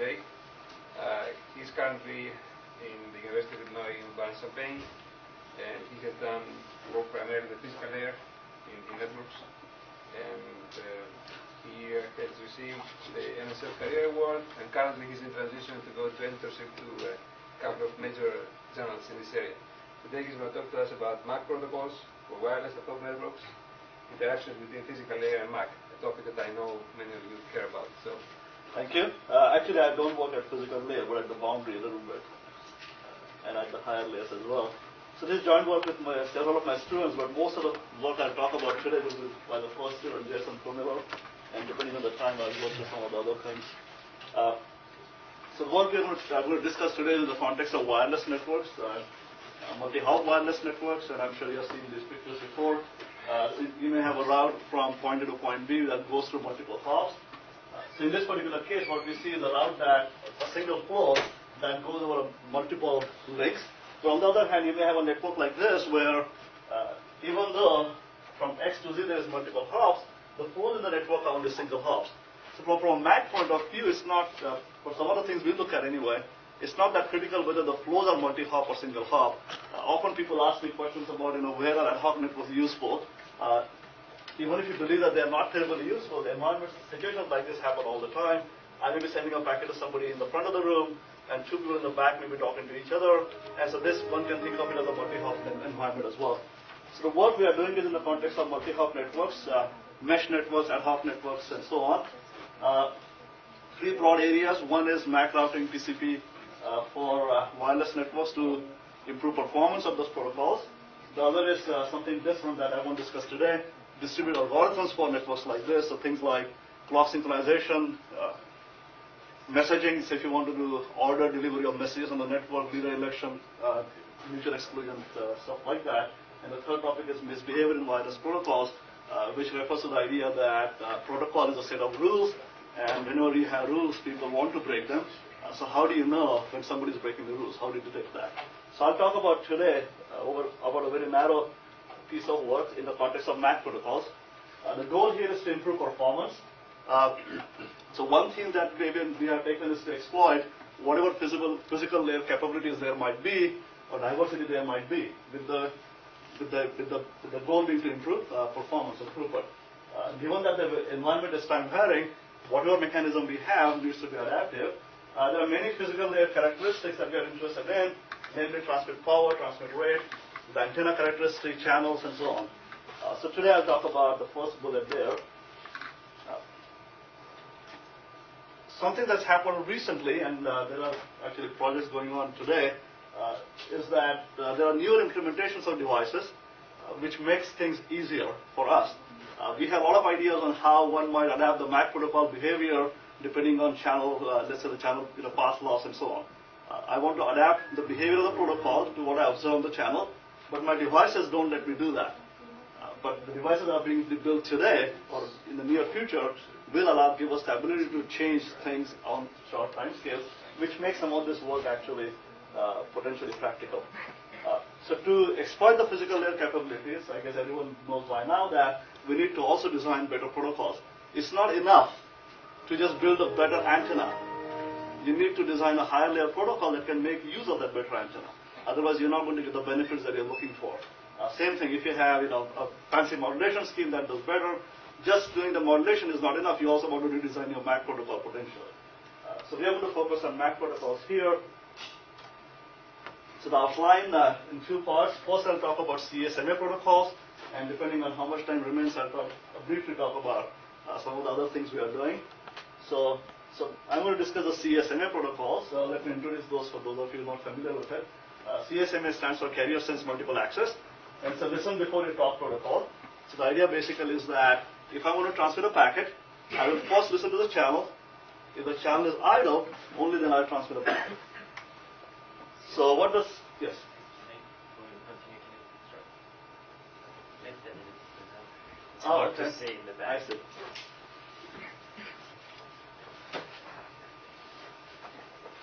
today. He's currently in the University of Illinois in Urbana, and he has done work primarily in the physical layer in networks. And he has received the NSF Career Award, and currently he's in transition to go to editorship to a couple of major journals in this area. Today he's going to talk to us about MAC protocols for wireless ad-hoc networks, interactions between physical layer and MAC, a topic that I know many of you care about. So, thank you. Actually, I don't work at physical layer, but at the boundary a little bit, and at the higher layers as well. So this joint work with several of my students, but most of the work I'll talk about today will be by the first student, Jason Pomelo, and depending on the time, I'll go through some of the other things. So what we're going to discuss today is in the context of wireless networks, multi-hop wireless networks, and I'm sure you've seen these pictures before. You may have a route from point A to point B that goes through multiple hops. So in this particular case, what we see is a route that a single flow that goes over multiple links. But on the other hand, you may have a network like this where even though from X to Z there is multiple hops, the flows in the network are only single hops. So from a MAC point of view, it's not, for some other things we look at anyway, it's not that critical whether the flows are multi-hop or single hop. Often people ask me questions about, where are ad-hoc networks useful. Even if you believe that they're not terribly useful, the environments, situations like this happen all the time. I may be sending a packet to somebody in the front of the room, and two people in the back may be talking to each other. And so this, one can think of it as a multi-hop environment as well. So the work we are doing is in the context of multi-hop networks, mesh networks, ad-hoc networks, and so on. Three broad areas. One is MAC routing TCP for wireless networks to improve performance of those protocols. The other is something different that I won't discuss today, distributed algorithms for networks like this, so things like clock synchronization, messaging, so if you want to do order delivery of messages on the network, leader election, mutual exclusion, stuff like that. And the third topic is misbehavior in wireless protocols, which refers to the idea that protocol is a set of rules, and whenever you have rules, people want to break them. So how do you know when somebody is breaking the rules? How do you detect that? So I'll talk about today about a very narrow piece of work in the context of MAC protocols. The goal here is to improve performance. So one thing that we have taken is to exploit whatever physical layer capabilities there might be, or diversity there might be, with the goal being to improve performance or throughput. Given that the environment is time varying, whatever mechanism we have needs to be adaptive. There are many physical layer characteristics that we are interested in, namely transmit power, transmit rate, the antenna characteristics, channels, and so on. So today I'll talk about the first bullet there. Something that's happened recently, and there are actually projects going on today, is that there are newer implementations of devices which makes things easier for us. We have a lot of ideas on how one might adapt the MAC protocol behavior depending on channel, let's say the channel path loss and so on. I want to adapt the behavior of the protocol to what I observe on the channel, but my devices don't let me do that. But the devices that are being built today or in the near future will give us the ability to change things on short time scales, which makes some of this work actually potentially practical. So to exploit the physical layer capabilities, I guess everyone knows by now that we need to also design better protocols. It's not enough to just build a better antenna. You need to design a higher layer protocol that can make use of that better antenna. Otherwise, you're not going to get the benefits that you're looking for. Same thing, if you have a fancy modulation scheme that does better, just doing the modulation is not enough. You also want to redesign your MAC protocol potentially. So we are going to focus on MAC protocols here. So the outline in two parts. First, I'll talk about CSMA protocols, and depending on how much time remains, I'll briefly talk about some of the other things we are doing. So I'm going to discuss the CSMA protocols. So let me introduce those for those of you not familiar with it. CSMA stands for Carrier Sense Multiple Access, and it's a listen before you talk protocol. So the idea basically is that if I want to transmit a packet, I will first listen to the channel. If the channel is idle, only then I'll transmit a packet. So what does, yes? It's hard to see in the back. I see.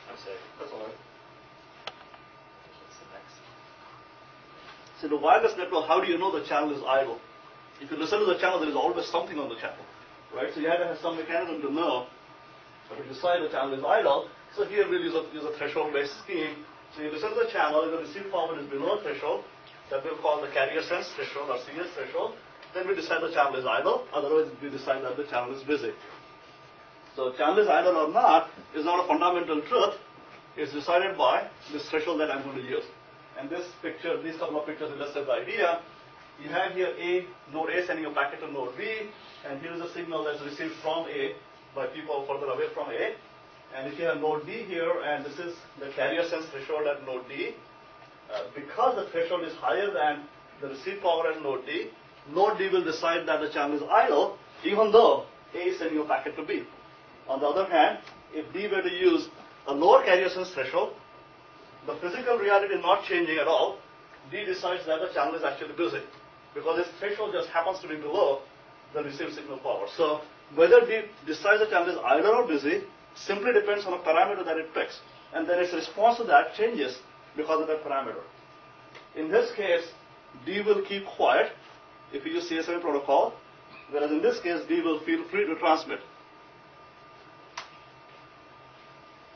I'm sorry. That's all right. What's the next? So the wireless network, how do you know the channel is idle? If you listen to the channel, there is always something on the channel, right? So you have to have some mechanism to know But to decide the channel is idle, so here we'll use a threshold-based scheme. So you listen to the channel, if the receive forward is below threshold, that we'll call the carrier sense threshold or CS threshold. Then we decide the channel is idle, otherwise we decide that the channel is busy. So channel is idle or not is not a fundamental truth. It's decided by this threshold that I'm going to use. And this picture, these couple of pictures illustrate the idea. You have here node A sending a packet to node B, and here is a signal that's received from A by people further away from A. And if you have node D here, and this is the carrier sense threshold at node D, because the threshold is higher than the receive power at node D will decide that the channel is idle, even though A is sending a packet to B. On the other hand, if D were to use a lower carrier sense threshold, the physical reality is not changing at all. D decides that the channel is actually busy, because its threshold just happens to be below the received signal power. So whether D decides the channel is idle or busy simply depends on a parameter that it picks. And then its response to that changes because of that parameter. In this case, D will keep quiet if you use CSMA protocol, whereas in this case, D will feel free to transmit.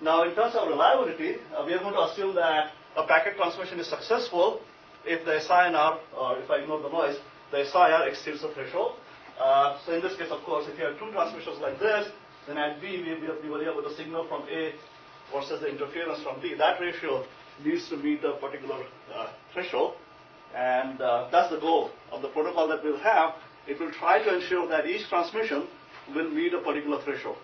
Now, in terms of reliability, we are going to assume that a packet transmission is successful if the SINR, or if I ignore the noise, the SIR exceeds the threshold. So in this case, of course, if you have two transmissions like this, then at B, we were able to signal from A versus the interference from B. That ratio needs to meet a particular threshold. And that's the goal of the protocol that we'll have. It will try to ensure that each transmission will meet a particular threshold.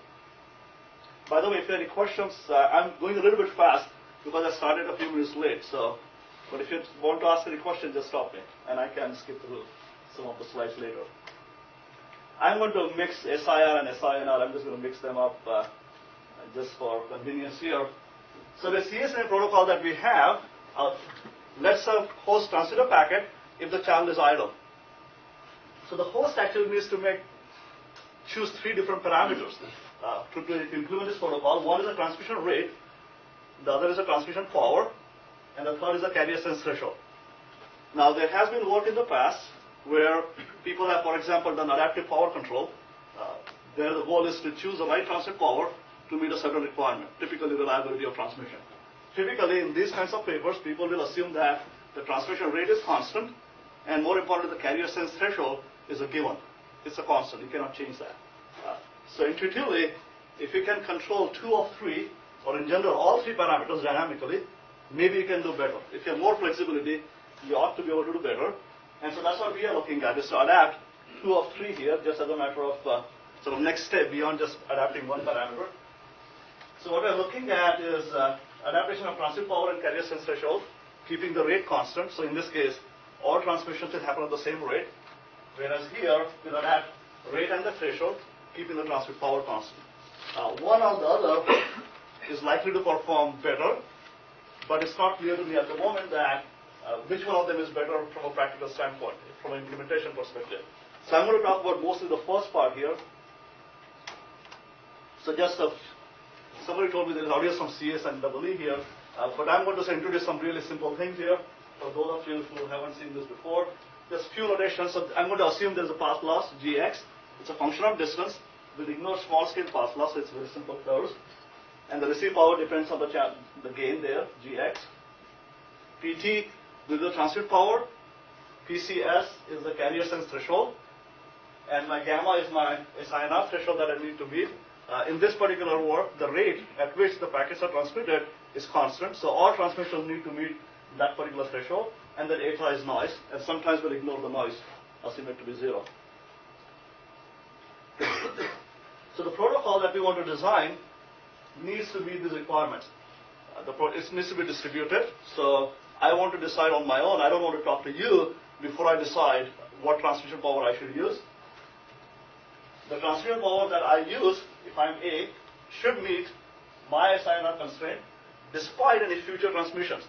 By the way, if you have any questions, I'm going a little bit fast because I started a few minutes late. But if you want to ask any question, just stop me, and I can skip through some of the slides later. I'm going to mix SIR and SINR. I'm just going to mix them up just for convenience here. So the CSMA protocol that we have lets a host transmit a packet if the channel is idle. So the host actually needs to choose three different parameters to implement this protocol. One is the transmission rate, the other is the transmission power, and the third is the carrier sense threshold. Now there has been work in the past where people have, for example, done adaptive power control. There the goal is to choose the right transmit power to meet a certain requirement, typically reliability of transmission. Typically in these kinds of papers, people will assume that the transmission rate is constant, and more importantly, the carrier sense threshold is a given. It's a constant. You cannot change that. So intuitively, if you can control two of three, or in general all three parameters dynamically, maybe you can do better. If you have more flexibility, you ought to be able to do better. And so that's what we are looking at, is to adapt two of three here, just as a matter of sort of next step beyond just adapting one parameter. So what we're looking at is adaptation of transmit power and carrier sense threshold, keeping the rate constant. So in this case, all transmissions will happen at the same rate, whereas here we'll adapt rate and the threshold, keeping the transmit power constant. One or the other is likely to perform better, but it's not clear to me at the moment that which one of them is better from a practical standpoint, from an implementation perspective. So I'm going to talk about mostly the first part here. So just somebody told me there's audience from CS and EE here, but I'm going to introduce some really simple things here for those of you who haven't seen this before. There's few notations. So I'm going to assume there's a path loss, Gx. It's a function of distance. We'll ignore small-scale path loss. It's very simple curves. And the receive power depends on the gain there, Gx. Pt will be the transmit power. PCS is the carrier sense threshold. And my gamma is my SINR threshold that I need to meet. In this particular work, the rate at which the packets are transmitted is constant. So all transmissions need to meet that particular threshold. And then eta is noise. And sometimes we'll ignore the noise, assume it to be 0. So the protocol that we want to design needs to meet these requirements. It needs to be distributed. So I want to decide on my own. I don't want to talk to you before I decide what transmission power I should use. The transmission power that I use, if I'm A, should meet my SINR constraint despite any future transmissions.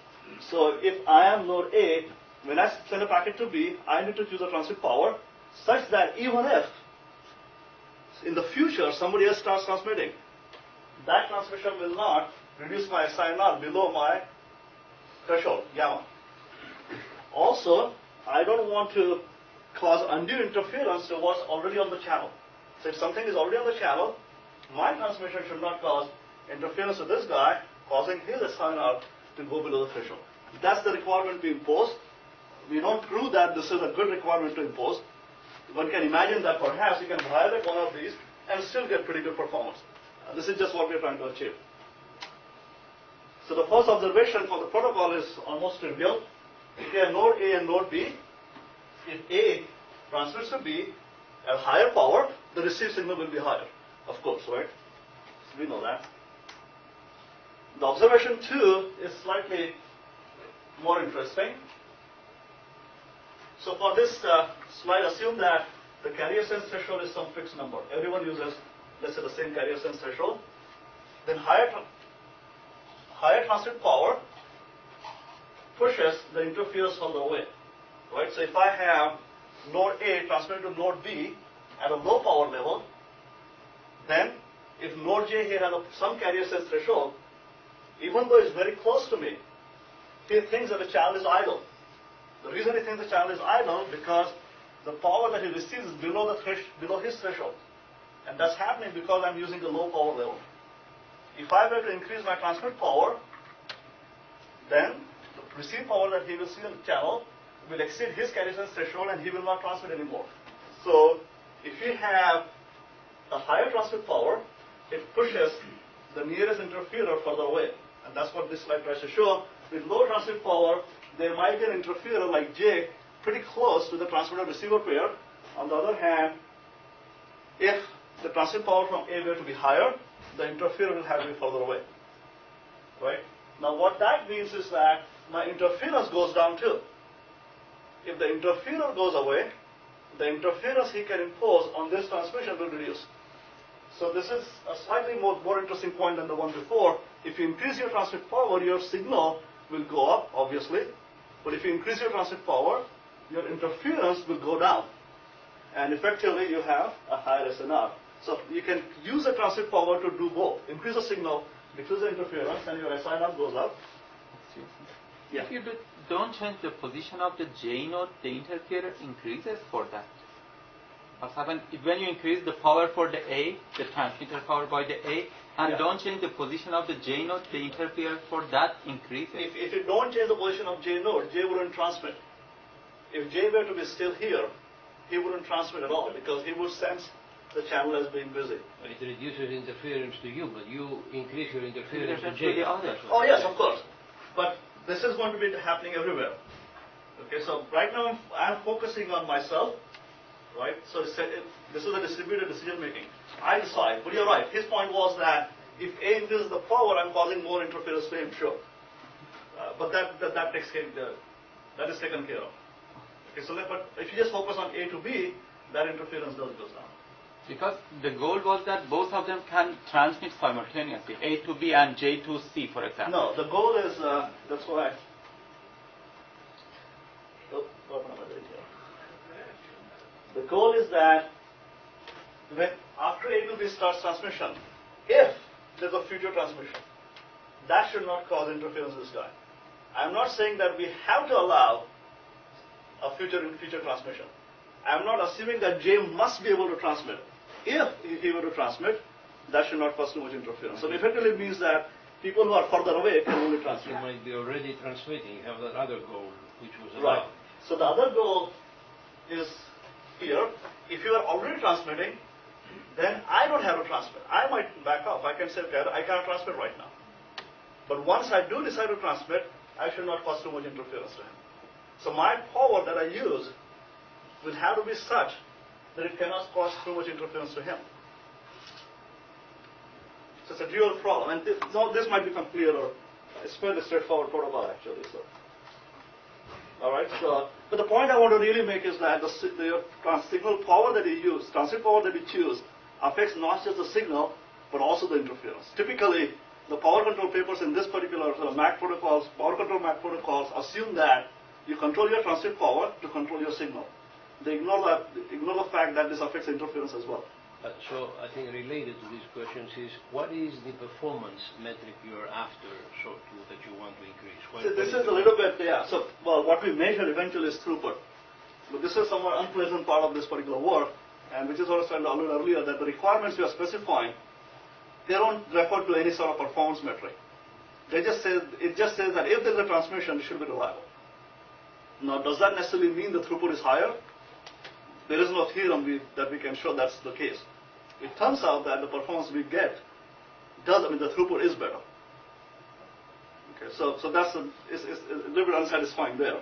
So if I am node A, when I send a packet to B, I need to choose a transmit power such that even if in the future somebody else starts transmitting, that transmission will not reduce my SINR below my threshold, gamma. Also, I don't want to cause undue interference to what's already on the channel. So if something is already on the channel, my transmission should not cause interference with this guy, causing his SNR to go below the threshold. That's the requirement we impose. We don't prove that this is a good requirement to impose. One can imagine that perhaps you can violate one of these and still get pretty good performance. This is just what we're trying to achieve. So the first observation for the protocol is almost trivial. If you have node A and node B, if A transmits to B at higher power, the received signal will be higher, of course, right? So we know that. The observation 2 is slightly more interesting. So for this slide, assume that the carrier sense threshold is some fixed number. Everyone uses, let's say, the same carrier sense threshold. Then higher transmit power pushes the interference further away. Right? So if I have node A transmitted to node B at a low power level, then if node J here has some carrier sense threshold, even though it's very close to me, he thinks that the channel is idle. The reason he thinks the channel is idle because the power that he receives is below his threshold. And that's happening because I'm using a low power level. If I were to increase my transmit power, then the receive power that he will see on the channel will exceed his carrier sense threshold and he will not transmit anymore. So if you have a higher transmit power, it pushes the nearest interferer further away. And that's what this slide tries to show. With low transmit power, there might be an interferer like J pretty close to the transmitter-receiver pair. On the other hand, if the transmit power from A were to be higher, the interferer will have to be further away. Right? Now what that means is that my interference goes down too. If the interferer goes away, the interference he can impose on this transmission will reduce. So this is a slightly more interesting point than the one before. If you increase your transmit power, your signal will go up, obviously. But if you increase your transmit power, your interference will go down. And effectively, you have a higher SNR. So you can use the transmit power to do both. Increase the signal, decrease the interference, and your SNR goes up. If you don't change the position of the J node, the interferer increases for that. What's happened when you increase the power for the A, the transmitter power by the A, and don't change the position of the J node, the interferer for that increases. If you don't change the position of J node, J wouldn't transmit. If J were to be still here, he wouldn't transmit at all because he would sense the channel as being busy. But it reduces interference to you, but you increase your interference to J. the other. Oh yes, of course. But this is going to be happening everywhere. Okay, so right now I'm focusing on myself. Right? So this is a distributed decision making. I decide, but you're right. His point was that if A increases the power, I'm causing more interference to him, sure. But that takes care, that is taken care of. Okay, so but if you just focus on A to B, that interference goes down. Because the goal was that both of them can transmit simultaneously, A to B and J to C, for example. No, the goal is, that's why. What am I doing here? The goal is that when after A to B starts transmission, if there's a future transmission, that should not cause interference with this guy. I'm not saying that we have to allow a future transmission. I'm not assuming that J must be able to transmit. If he were to transmit, that should not cause too much interference. So it effectively means that people who are further away can only transmit. You might be already transmitting. You have that other goal, which was right. allowed. So the other goal is here. If you are already transmitting, then I don't have to transmit. I might back off. I can say, okay, I cannot transmit right now. But once I do decide to transmit, I should not cause too much interference to him. So my power that I use will have to be such that it cannot cause too much interference to him. So it's a dual problem. And this might become clearer. It's fairly straightforward protocol, actually. So. All right. So, but the point I want to really make is that the signal power that you use, transmit power that you choose, affects not just the signal, but also the interference. Typically, the power control papers in this particular MAC protocols, power control MAC protocols, assume that you control your transmit power to control your signal. They ignore the fact that this affects interference as well. So I think related to these questions is, what is the performance metric you're after, that you want to increase? So this is a little bit, yeah. So, well, what we measure eventually is throughput. But this is somewhat unpleasant part of this particular work, and which is what I was trying to allude earlier, that the requirements we are specifying they don't refer to any sort of performance metric. It just says that if there's a transmission, it should be reliable. Now, does that necessarily mean the throughput is higher? There is no theorem that we can show that's the case. It turns out that the performance we get the throughput is better. Okay, so that's it's a little bit unsatisfying there.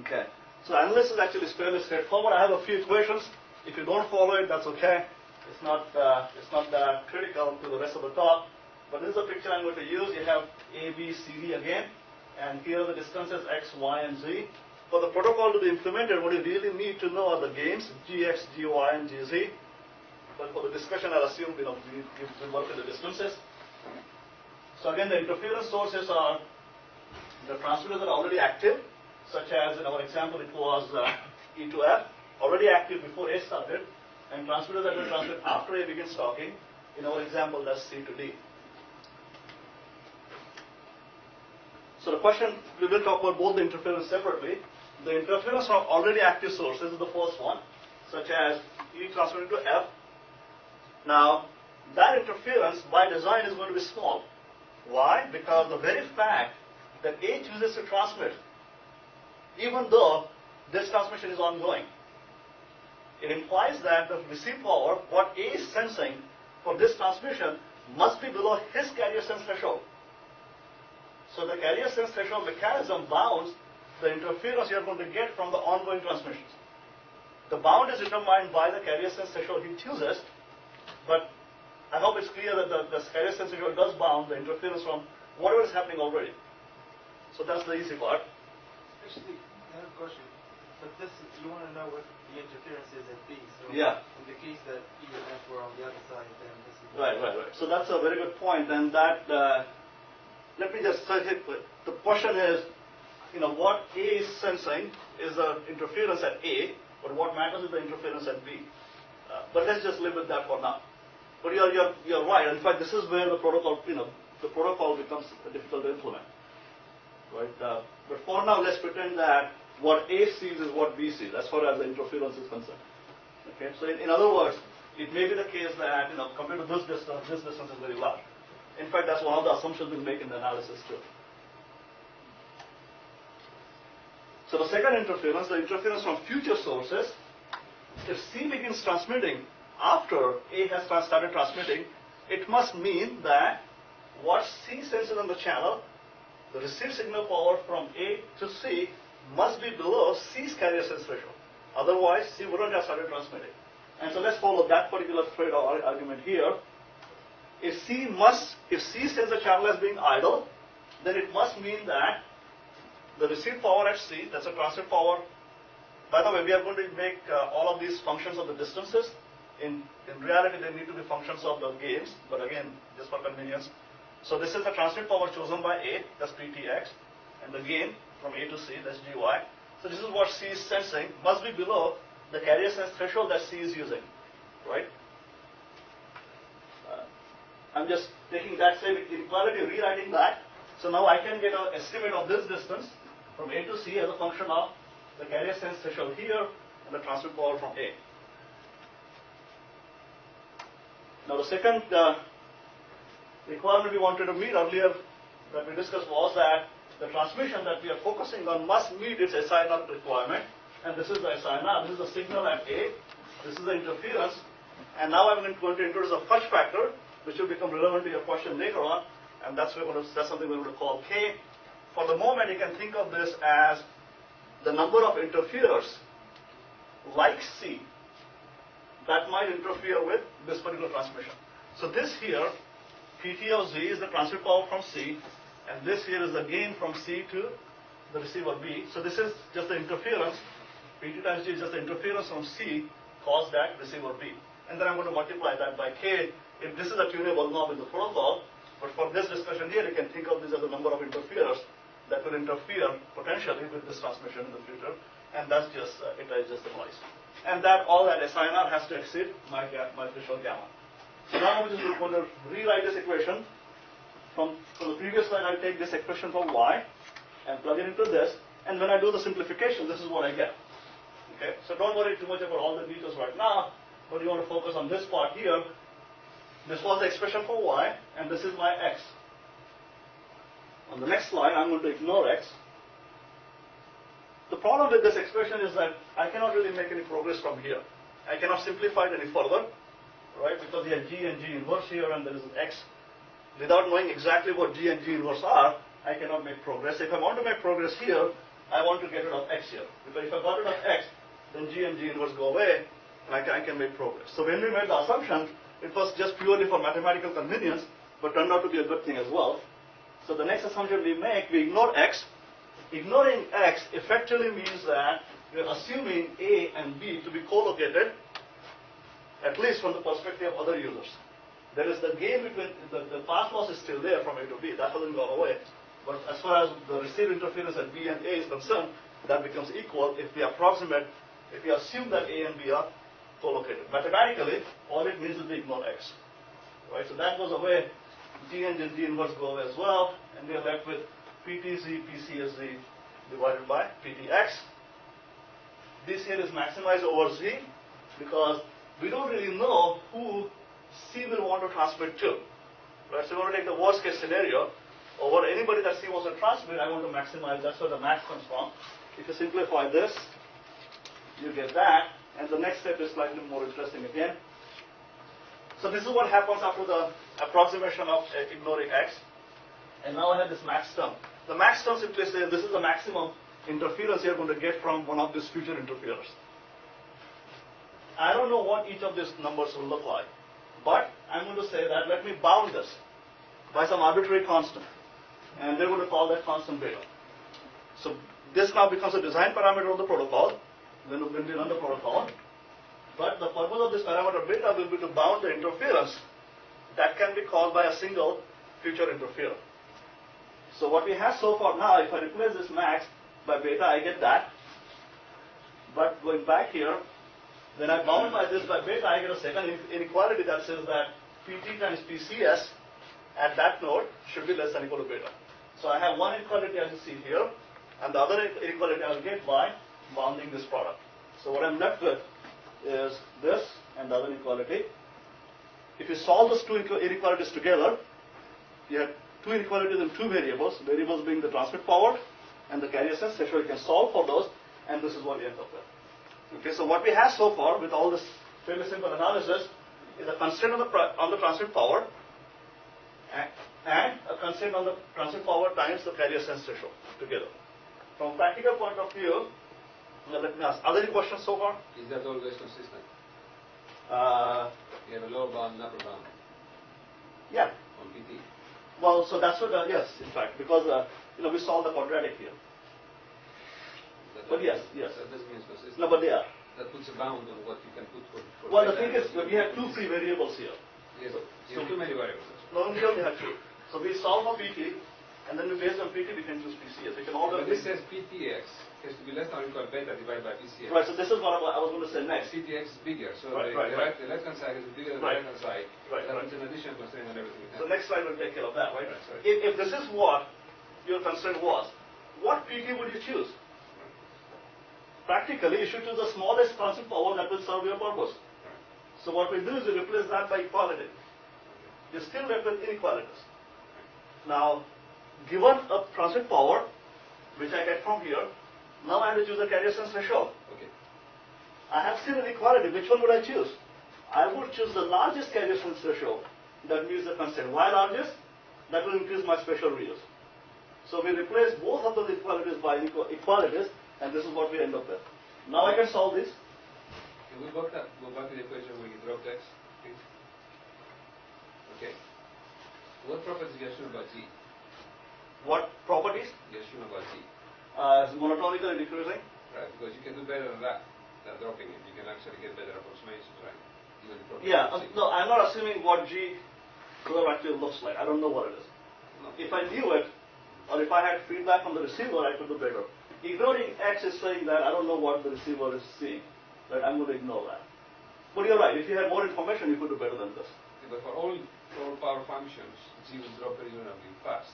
Okay, so analysis is actually fairly straightforward. I have a few equations. If you don't follow it, that's okay. It's not that critical to the rest of the talk. But this is a picture I'm going to use. You have A, B, C, D again, and here are the distances X, Y, and Z. For the protocol to be implemented, what you really need to know are the gains, Gx, Gy, and Gz. But for the discussion, I'll assume we work with the distances. So again, the interference sources are the transmitters that are already active, such as in our example, it was E to F, already active before A started, and transmitters that will transmit after A begins talking. In our example, that's C to D. So the question, we will talk about both the interference separately. The interference from already active sources is the first one, such as E transmitting to F. Now, that interference by design is going to be small. Why? Because the very fact that A chooses to transmit, even though this transmission is ongoing, it implies that the receive power, what A is sensing for this transmission, must be below his carrier sense threshold. So the carrier sense threshold mechanism bounds the interference you are going to get from the ongoing transmissions. The bound is determined by the carrier sense threshold he chooses, but I hope it's clear that the carrier sense threshold does bound the interference from whatever is happening already. So that's the easy part. Actually, I have a question. But this, you want to know what the interference is at B. So yeah. In the case that E and F were on the other side, then this is... Right. So that's a very good point. And that, let me just say it. The question is, what A is sensing is the interference at A, but what matters is the interference at B. But let's just live with that for now. But you're right. In fact, this is where the protocol, the protocol becomes difficult to implement. Right? But for now, let's pretend that what A sees is what B sees, as far as the interference is concerned. Okay. So in other words, it may be the case that compared to this distance is very large. In fact, that's one of the assumptions we make in the analysis too. So the second interference, the interference from future sources, if C begins transmitting after A has started transmitting, it must mean that what C senses on the channel, the received signal power from A to C, must be below C's carrier sense threshold. Otherwise, C wouldn't have started transmitting. And so let's follow that particular thread or argument here. If C sends the channel as being idle, then it must mean that the received power at C, that's a transmit power. By the way, we are going to make all of these functions of the distances. In reality, they need to be functions of the gains, but again, just for convenience. So this is the transmit power chosen by A, that's PTX, and the gain from A to C, that's GY. So this is what C is sensing, must be below the carrier sense threshold that C is using, right? I'm just taking that same inequality, rewriting that. So now I can get an estimate of this distance from A to C as a function of the carrier sense threshold here and the transmit power from A. Now the second requirement we wanted to meet earlier that we discussed was that the transmission that we are focusing on must meet its SI0 requirement. And this is the SI0. This is the signal at A. This is the interference. And now I'm going to introduce a fudge factor, which will become relevant to your question later on. And that's something we're going to call K. For the moment, you can think of this as the number of interferers, like C, that might interfere with this particular transmission. So this here, PT of Z, is the transmit power from C, and this here is the gain from C to the receiver B. So this is just the interference. PT times G is just the interference from C caused at receiver B. And then I'm going to multiply that by K. If this is a tunable knob in the protocol, but for this discussion here, you can think of this as the number of interferers that will interfere potentially with this transmission in the future, and that's just it is just the noise. And that all that SINR has to exceed my threshold gamma. So now we're just going to rewrite this equation. From the previous slide, I'll take this expression for Y and plug it into this, and when I do the simplification, this is what I get. Okay, so don't worry too much about all the details right now. but you want to focus on this part here. This was the expression for y, and this is my x. On the next slide, I'm going to ignore x. The problem with this expression is that I cannot really make any progress from here. I cannot simplify it any further, right? Because you have g and g inverse here, and there is an x. Without knowing exactly what g and g inverse are, I cannot make progress. If I want to make progress here, I want to get rid of x here. Because if I got rid of x, then g and g inverse go away, and I can make progress. So when we made the assumption, it was just purely for mathematical convenience, but turned out to be a good thing as well. So the next assumption we make, we ignore x. Ignoring x effectively means that we're assuming A and B to be co-located, at least from the perspective of other users. There is the gain between, the path loss is still there from A to B, that hasn't gone away. But as far as the received interference at B and A is concerned, that becomes equal if we approximate, if we assume that A and B are co-located. Mathematically, all it means is we ignore x. Right? So that goes away, G and G inverse go away as well, and we are left with PTZ, PCSZ divided by PTX. This here is maximized over Z because we don't really know who C will want to transmit to. Right? So we want to take the worst case scenario. Over anybody that C wants to transmit, I want to maximize. That's where the max comes from. If you simplify this, you get that. And the next step is slightly more interesting again. So this is what happens after the approximation of ignoring x. And now I have this max term. The max term simply says this is the maximum interference you're going to get from one of these future interferers. I don't know what each of these numbers will look like, but I'm going to say that let me bound this by some arbitrary constant. And we're going to call that constant beta. So this now becomes a design parameter of the protocol when we run the protocol. But the purpose of this parameter beta will be to bound the interference that can be caused by a single future interferer. So what we have so far now, if I replace this max by beta, I get that. But going back here, when I bound by this by beta, I get a second inequality that says that Pt times PCS at that node should be less than or equal to beta. So I have one inequality as you see here, and the other inequality I will get by bounding this product. So what I'm left with is this and the other inequality. If you solve those two inequalities together, you have two inequalities in two variables being the transmit power and the carrier sense threshold. You can solve for those, and this is what you end up with. Okay, so what we have so far with all this fairly simple analysis is a constraint on the transmit power and a constraint on the transmit power times the carrier sense threshold together. From a practical point of view, now let me ask, are there any questions so far? Is that always consistent? You have a lower bound and upper bound Yeah. on PT. Well, so that's what, yes, in fact, because we solved the quadratic here. But yes. That doesn't mean it's consistent. No, but they are. That puts a bound on what you can put for Well, the beta thing and is, what we you have can two put. free variables here. Yes, So you have too many variables. No, we only have two. So we solve for PT, and then based on PT, we can choose PCS. We can always. But this says PTX has to be less than or equal to beta divided by PCX. Right. So this is what I was going to say next. PTX is bigger, so Right, the left-hand side is bigger than the Right. right-hand side. Right, That right. puts an additional constraint on everything. So next slide will take care of that, right? Right, sorry. If this is what your constraint was, what PT would you choose? Practically, you should choose the smallest transmit power that will serve your purpose. So what we do is we replace that by equality. You're still left with inequalities. Now, given a transmit power, which I get from here, now I have to choose a carrier sense threshold. Okay. I have still inequality. Which one would I choose? I would choose the largest carrier sense threshold. That means the constraint. Why largest? That will increase my special reuse. So we replace both of those equalities by equalities, and this is what we end up with. Now I can solve this. Can we go back to the equation where you dropped x, please? Okay. What properties you assume about G? What properties? You assume about G? Monotonically decreasing. Right, because you can do better than that, than dropping it. You can actually get better approximations, right? Given the properties Yeah, of G. no, I'm not assuming what G curve actually looks like. I don't know what it is. No. If I knew it, or if I had feedback from the receiver, I could do better. Ignoring X is saying that I don't know what the receiver is seeing. Right? I'm going to ignore that. But you're right. If you had more information, you could do better than this. Yeah, but for all power functions, G will drop reasonably fast.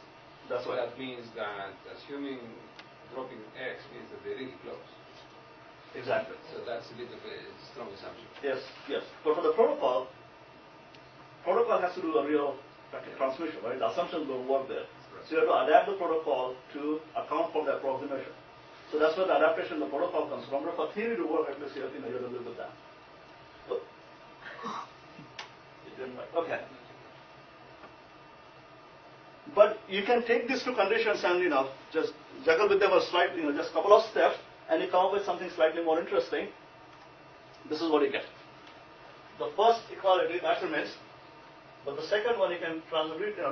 That's So right. that means that assuming dropping x means that they're really close. Exactly. So that's a bit of a strong assumption. Yes, yes. But for the protocol has to do a real transmission, right? The assumptions don't work there. So you have to adapt the protocol to account for the approximation. So that's where the adaptation of the protocol comes from. But for theory to work, at least you have to live with that. Oh. It didn't work. Okay. But you can take these two conditions and just juggle with them a slight, just a couple of steps, and you come up with something slightly more interesting. This is what you get. The first equality, that remains, but the second one you can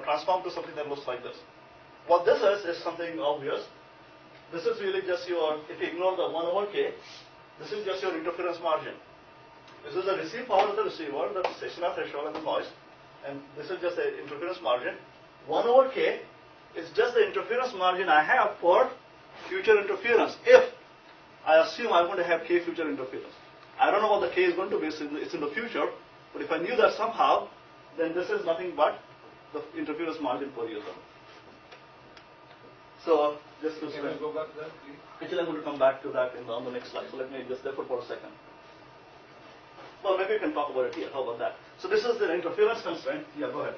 transform to something that looks like this. What this is something obvious. This is really just your, if you ignore the 1 over k, this is just your interference margin. This is the receive power of the receiver, the stationary threshold and the noise, and this is just the interference margin. 1 over k is just the interference margin I have for future interference, if I assume I'm going to have k future interference. I don't know what the k is going to be, it's in the future, but if I knew that somehow, then this is nothing but the interference margin per user. So, just to Can we go back to that, please? actually I'm going to come back to that on the next slide, so let me just defer for a second. Well, maybe we can talk about it here, how about that? So this is the interference constraint. Yeah, go ahead.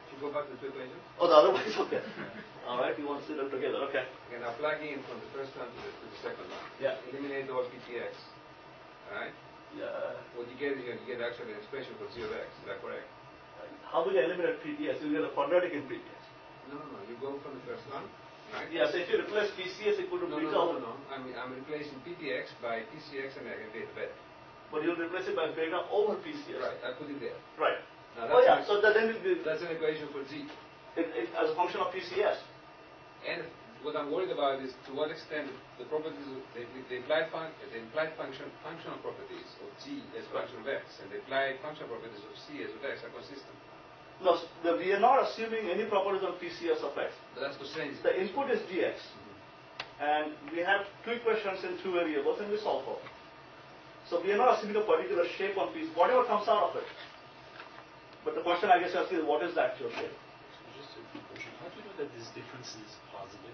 Should we go back to the two equations? Oh, the other way is okay. All right, you want to see them together, okay. Okay, now plug in from the first one to the second one. Yeah. Eliminate all PTX. Alright? Yeah. What you get is you get actually an expression for 0x. Is that correct? How do you eliminate PTS? You get a quadratic in PTS. No. You go from the first one. Right? Yeah, so if you replace PCS equal to beta, No. I'm replacing PTX by PCX and I can get beta. but you'll replace it by beta over PCS. Right, I put it there. Right. Now Oh yeah, so then it will be that's an equation for G. as a function of PCS. And what I'm worried about is to what extent the properties, the implied functional properties of G as function of X and the implied functional properties of C as of X are consistent. No, we are not assuming any properties of PCS of X. But that's constrained. The input is Gx. And we have two equations in two variables and we solve for them. So we are not assuming a particular shape on piece, whatever comes out of it. But the question I guess you ask is what is the actual shape? Just a question. How do you know that this difference is positive?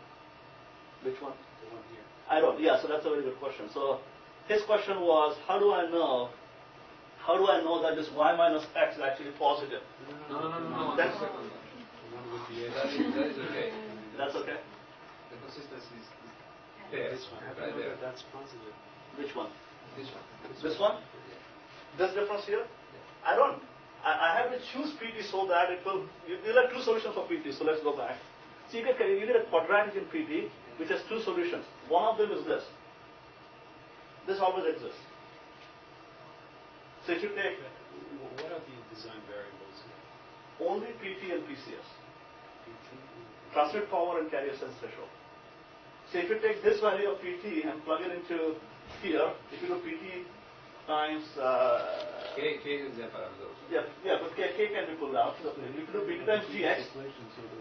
Which one? The one here. I don't. Yeah, so that's a very good question. So his question was, how do I know that this y minus x is actually positive? No. That's The second one. The one with the That is okay. That's okay. The consistency is there. This one. How do Right you know there. that that's positive? Which one? This one. This one? This difference here? I don't. I have to choose PT so that it will. You'll have two solutions for PT. So let's go back. So you get a quadratic in PT which has two solutions. One of them is this. This always exists. So if you take What are the design variables here? only PT and PCS, PT? transmit power and carrier sense threshold. So if you take this value of PT and plug it into here, if you do PT times K is the parameter. but K can be pulled out. So if you do PT times GX,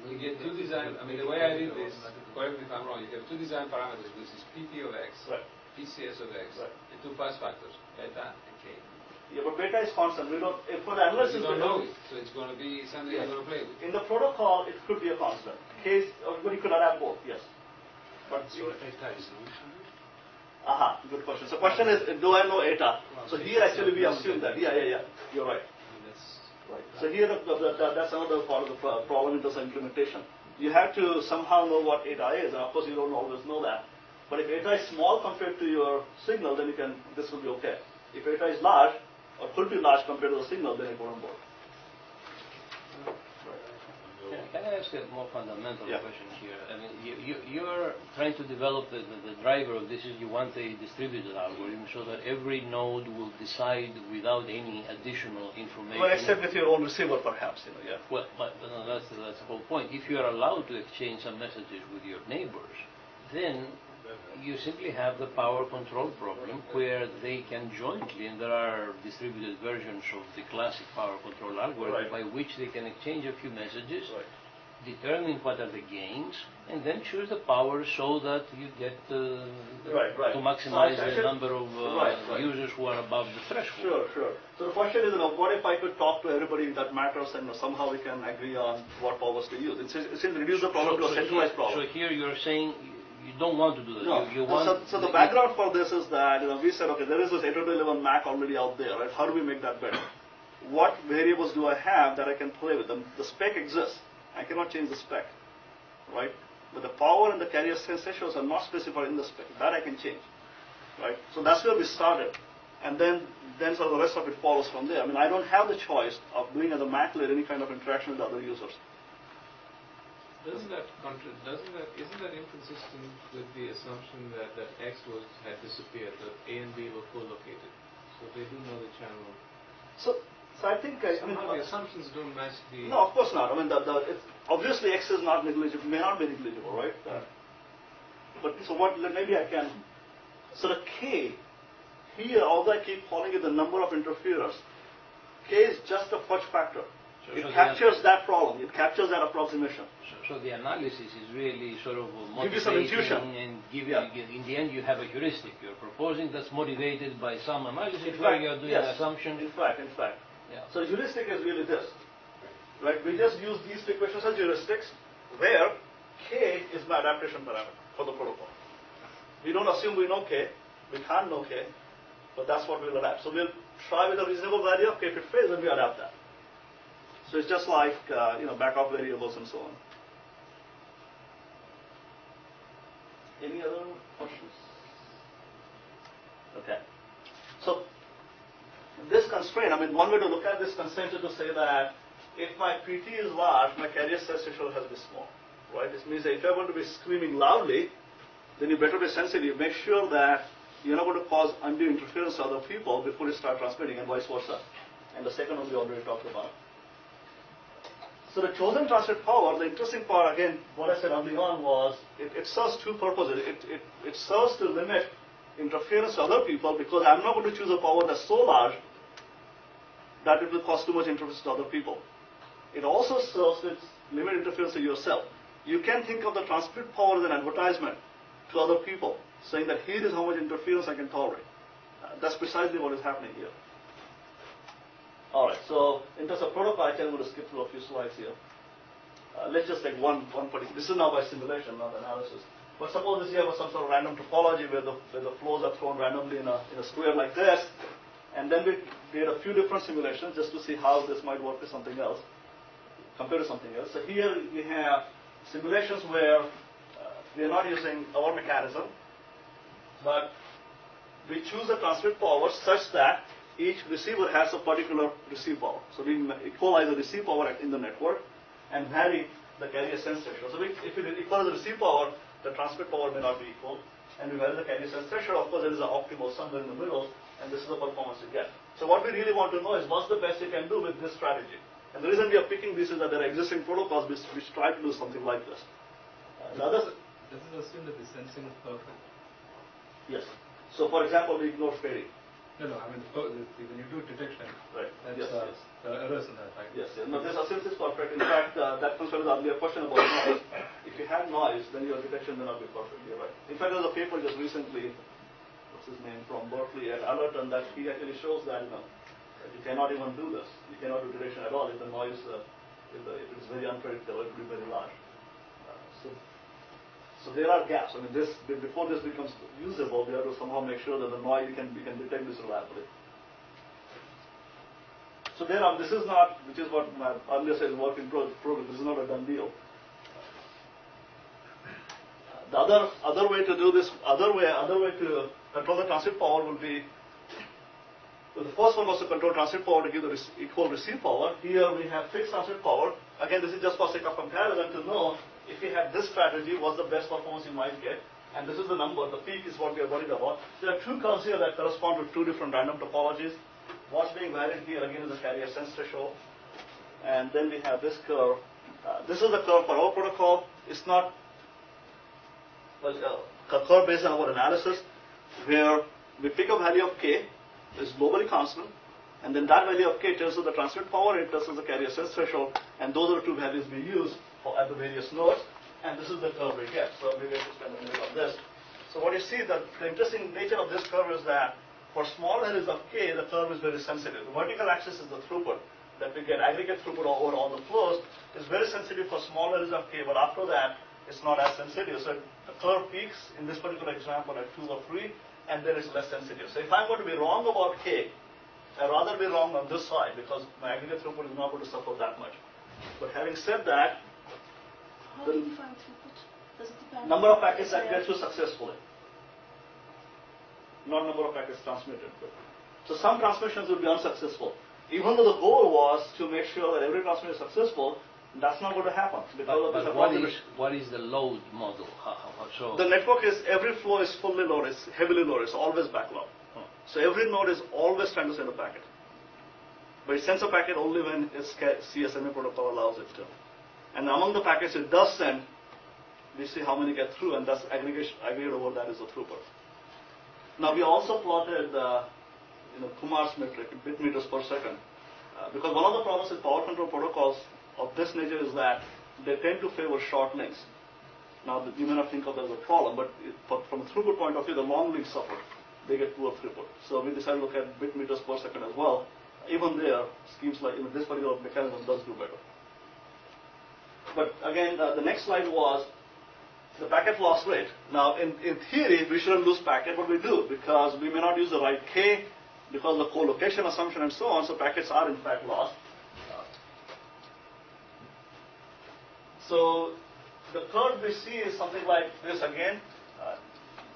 You get two design. I mean, the way I did this, correct me if I'm wrong. You have two design parameters, which is PT of X, right? PCS of X, Right. and two pass factors, beta and K. Yeah, but beta is constant. We don't. For the analysis, You don't know it, so it's going to be something you're going to play with. in the protocol, it could be a constant. Case, but you could adapt both. Yes. But So eta is known to you? aha, good question. So question is, do I know eta? So here actually we assume that. Yeah. You're right. I mean, that's Right. So here that's another part of the problem in terms of implementation. You have to somehow know what eta is, and of course you don't always know that. But if eta is small compared to your signal, then this will be okay. If eta is large, or could be large compared to the signal, then it won't work. Can I ask a more fundamental Yeah. question here? I mean, you're trying to develop the driver of this is you want a distributed algorithm so that every node will decide without any additional information. Well, except with your own receiver, perhaps. Yeah. Well, but no, that's the whole point. If you are allowed to exchange some messages with your neighbors, then you simply have the power control problem where they can jointly, and there are distributed versions of the classic power control algorithm Right. by which they can exchange a few messages, Right. determine what are the gains, and then choose the power so that you get Right. to maximize So I the should- number of Right. users who are above the threshold. Sure. So the question is, what if I could talk to everybody that matters and somehow we can agree on what powers to use? It seems reduce the problem to a centralized problem. So here you're saying You don't want to do that. No. You want So the background for this is that we said, okay, there is this 811 Mac already out there, right? How do we make that better? What variables do I have that I can play with? The spec exists. I cannot change the spec, right? But the power and the carrier sense ratios are not specified in the spec. That I can change, right? So that's where we started. And then sort of the rest of it follows from there. I mean, I don't have the choice of doing at the Mac layer any kind of interaction with other users. Isn't that inconsistent with the assumption that X had disappeared, that A and B were co-located, so they do know the channel? So I think the assumptions don't match the. No, of course not. I mean, obviously X is not negligible, may not be negligible, right? But so what? Maybe I can. So the K here, although I keep calling it the number of interferers, K is just a fudge factor. It captures that problem. It captures that approximation. So the analysis is really sort of give you some intuition, and give you, in the end you have a heuristic. You're proposing that's motivated by some analysis in where fact, you're doing yes. an assumption. In fact. Yeah. So the heuristic is really this. Right? We just use these two equations as heuristics, where K is my adaptation parameter for the protocol. We don't assume we know K. We can't know K. But that's what we'll adapt. So we'll try with a reasonable value of K. If it fails, then we adapt that. So it's just like backup variables and so on. Any other questions? Okay. So this constraint, I mean, one way to look at this constraint is to say that if my PT is large, my carrier sense ratio has to be small, right? This means that if you're going to be screaming loudly, then you better be sensitive. Make sure that you're not going to cause undue interference to other people before you start transmitting, and vice versa. And the second one we already talked about. So the chosen transmit power, the interesting part, again, what I said early on was, it serves two purposes. It serves to limit interference to other people, because I'm not going to choose a power that's so large that it will cause too much interference to other people. It also serves to limit interference to yourself. You can think of the transmit power as an advertisement to other people, saying that here is how much interference I can tolerate. That's precisely what is happening here. All right, so in terms of protocol, I'm going to skip through a few slides here. Let's just take one particular. This is now by simulation, not analysis. But suppose this here was some sort of random topology where the flows are thrown randomly in a square like this, and then we did a few different simulations just to see how this might work with something else, compared to something else. So here we have simulations where we are not using our mechanism, but we choose a transmit power such that each receiver has a particular receive power. So we equalize the receive power in the network and vary the carrier sense ratio. So if we equalize the receive power, the transmit power may not be equal. And we vary the carrier sense ratio. Of course, there is an optimal somewhere in the middle, and this is the performance you get. So what we really want to know is what's the best you can do with this strategy. And the reason we are picking this is that there are existing protocols which try to do something like this. Does it assume that the sensing is perfect? Yes. So for example, we ignore fading. No, I mean, when you do detection, right. That's there are errors in that, right? Yes. No, this assumes is perfect. In fact, that comes from the earlier question about noise. If you have noise, then your detection may not be perfect. You're right. In fact, there was a paper just recently, what's his name, from Berkeley at Allerton, that he actually shows that you cannot even do this. You cannot do detection at all if the noise, if it is very unpredictable, it will be very large. So there are gaps. I mean, before this becomes usable, we have to somehow make sure that the noise we can detect this reliably. So this is not, which is what my earlier said, work in progress. This is not a done deal. The other way to do this, other way to control the transmit power will be. So the first one was to control transmit power to give the equal receive power. Here we have fixed transmit power. Again, this is just for sake of comparison to know if you have this strategy, what's the best performance you might get. And this is the number. The peak is what we are worried about. There are two curves here that correspond to two different random topologies. What's being varied here again is the carrier sense threshold. And then we have this curve. This is the curve for our protocol. It's not a curve based on our analysis, where we pick a value of K, is globally constant, and then that value of K tells us the transmit power, it tells us the carrier sense threshold, and those are the two values we use at the various nodes, and this is the curve we get. So we will spend a minute on this. So what you see, the interesting nature of this curve is that for small values of K, the curve is very sensitive. The vertical axis is the throughput that we get, aggregate throughput over all the flows, is very sensitive for small values of K, but after that, it's not as sensitive. So the curve peaks in this particular example at 2 or 3, and then it's less sensitive. So if I'm going to be wrong about K, I'd rather be wrong on this side because my aggregate throughput is not going to suffer that much. But having said that, How do you define throughput? Does it depend number on of packets that area? get through successfully, not number of packets transmitted. So some transmissions will be unsuccessful. Even though the goal was to make sure that every transmission is successful, that's not going to happen because of this But what is the load model? So the network is, every flow is fully loaded, it's heavily loaded, it's always backlogged. Oh. So every node is always trying to send a packet. But it sends a packet only when its CSMA protocol allows it to. And among the packets it does send, we see how many get through, and thus aggregate over that is the throughput. Now we also plotted Kumar's metric, bit meters per second, because one of the problems with power control protocols of this nature is that they tend to favor short links. Now you may not think of that as a problem, but from a throughput point of view, the long links suffer. They get poor throughput. So we decided to look at bit meters per second as well. Even there, schemes like this particular mechanism does do better. But again, the next slide was the packet loss rate. Now, in theory, we shouldn't lose packet, but we do because we may not use the right K because of the co-location assumption and so on. So packets are in fact lost. So the curve we see is something like this again.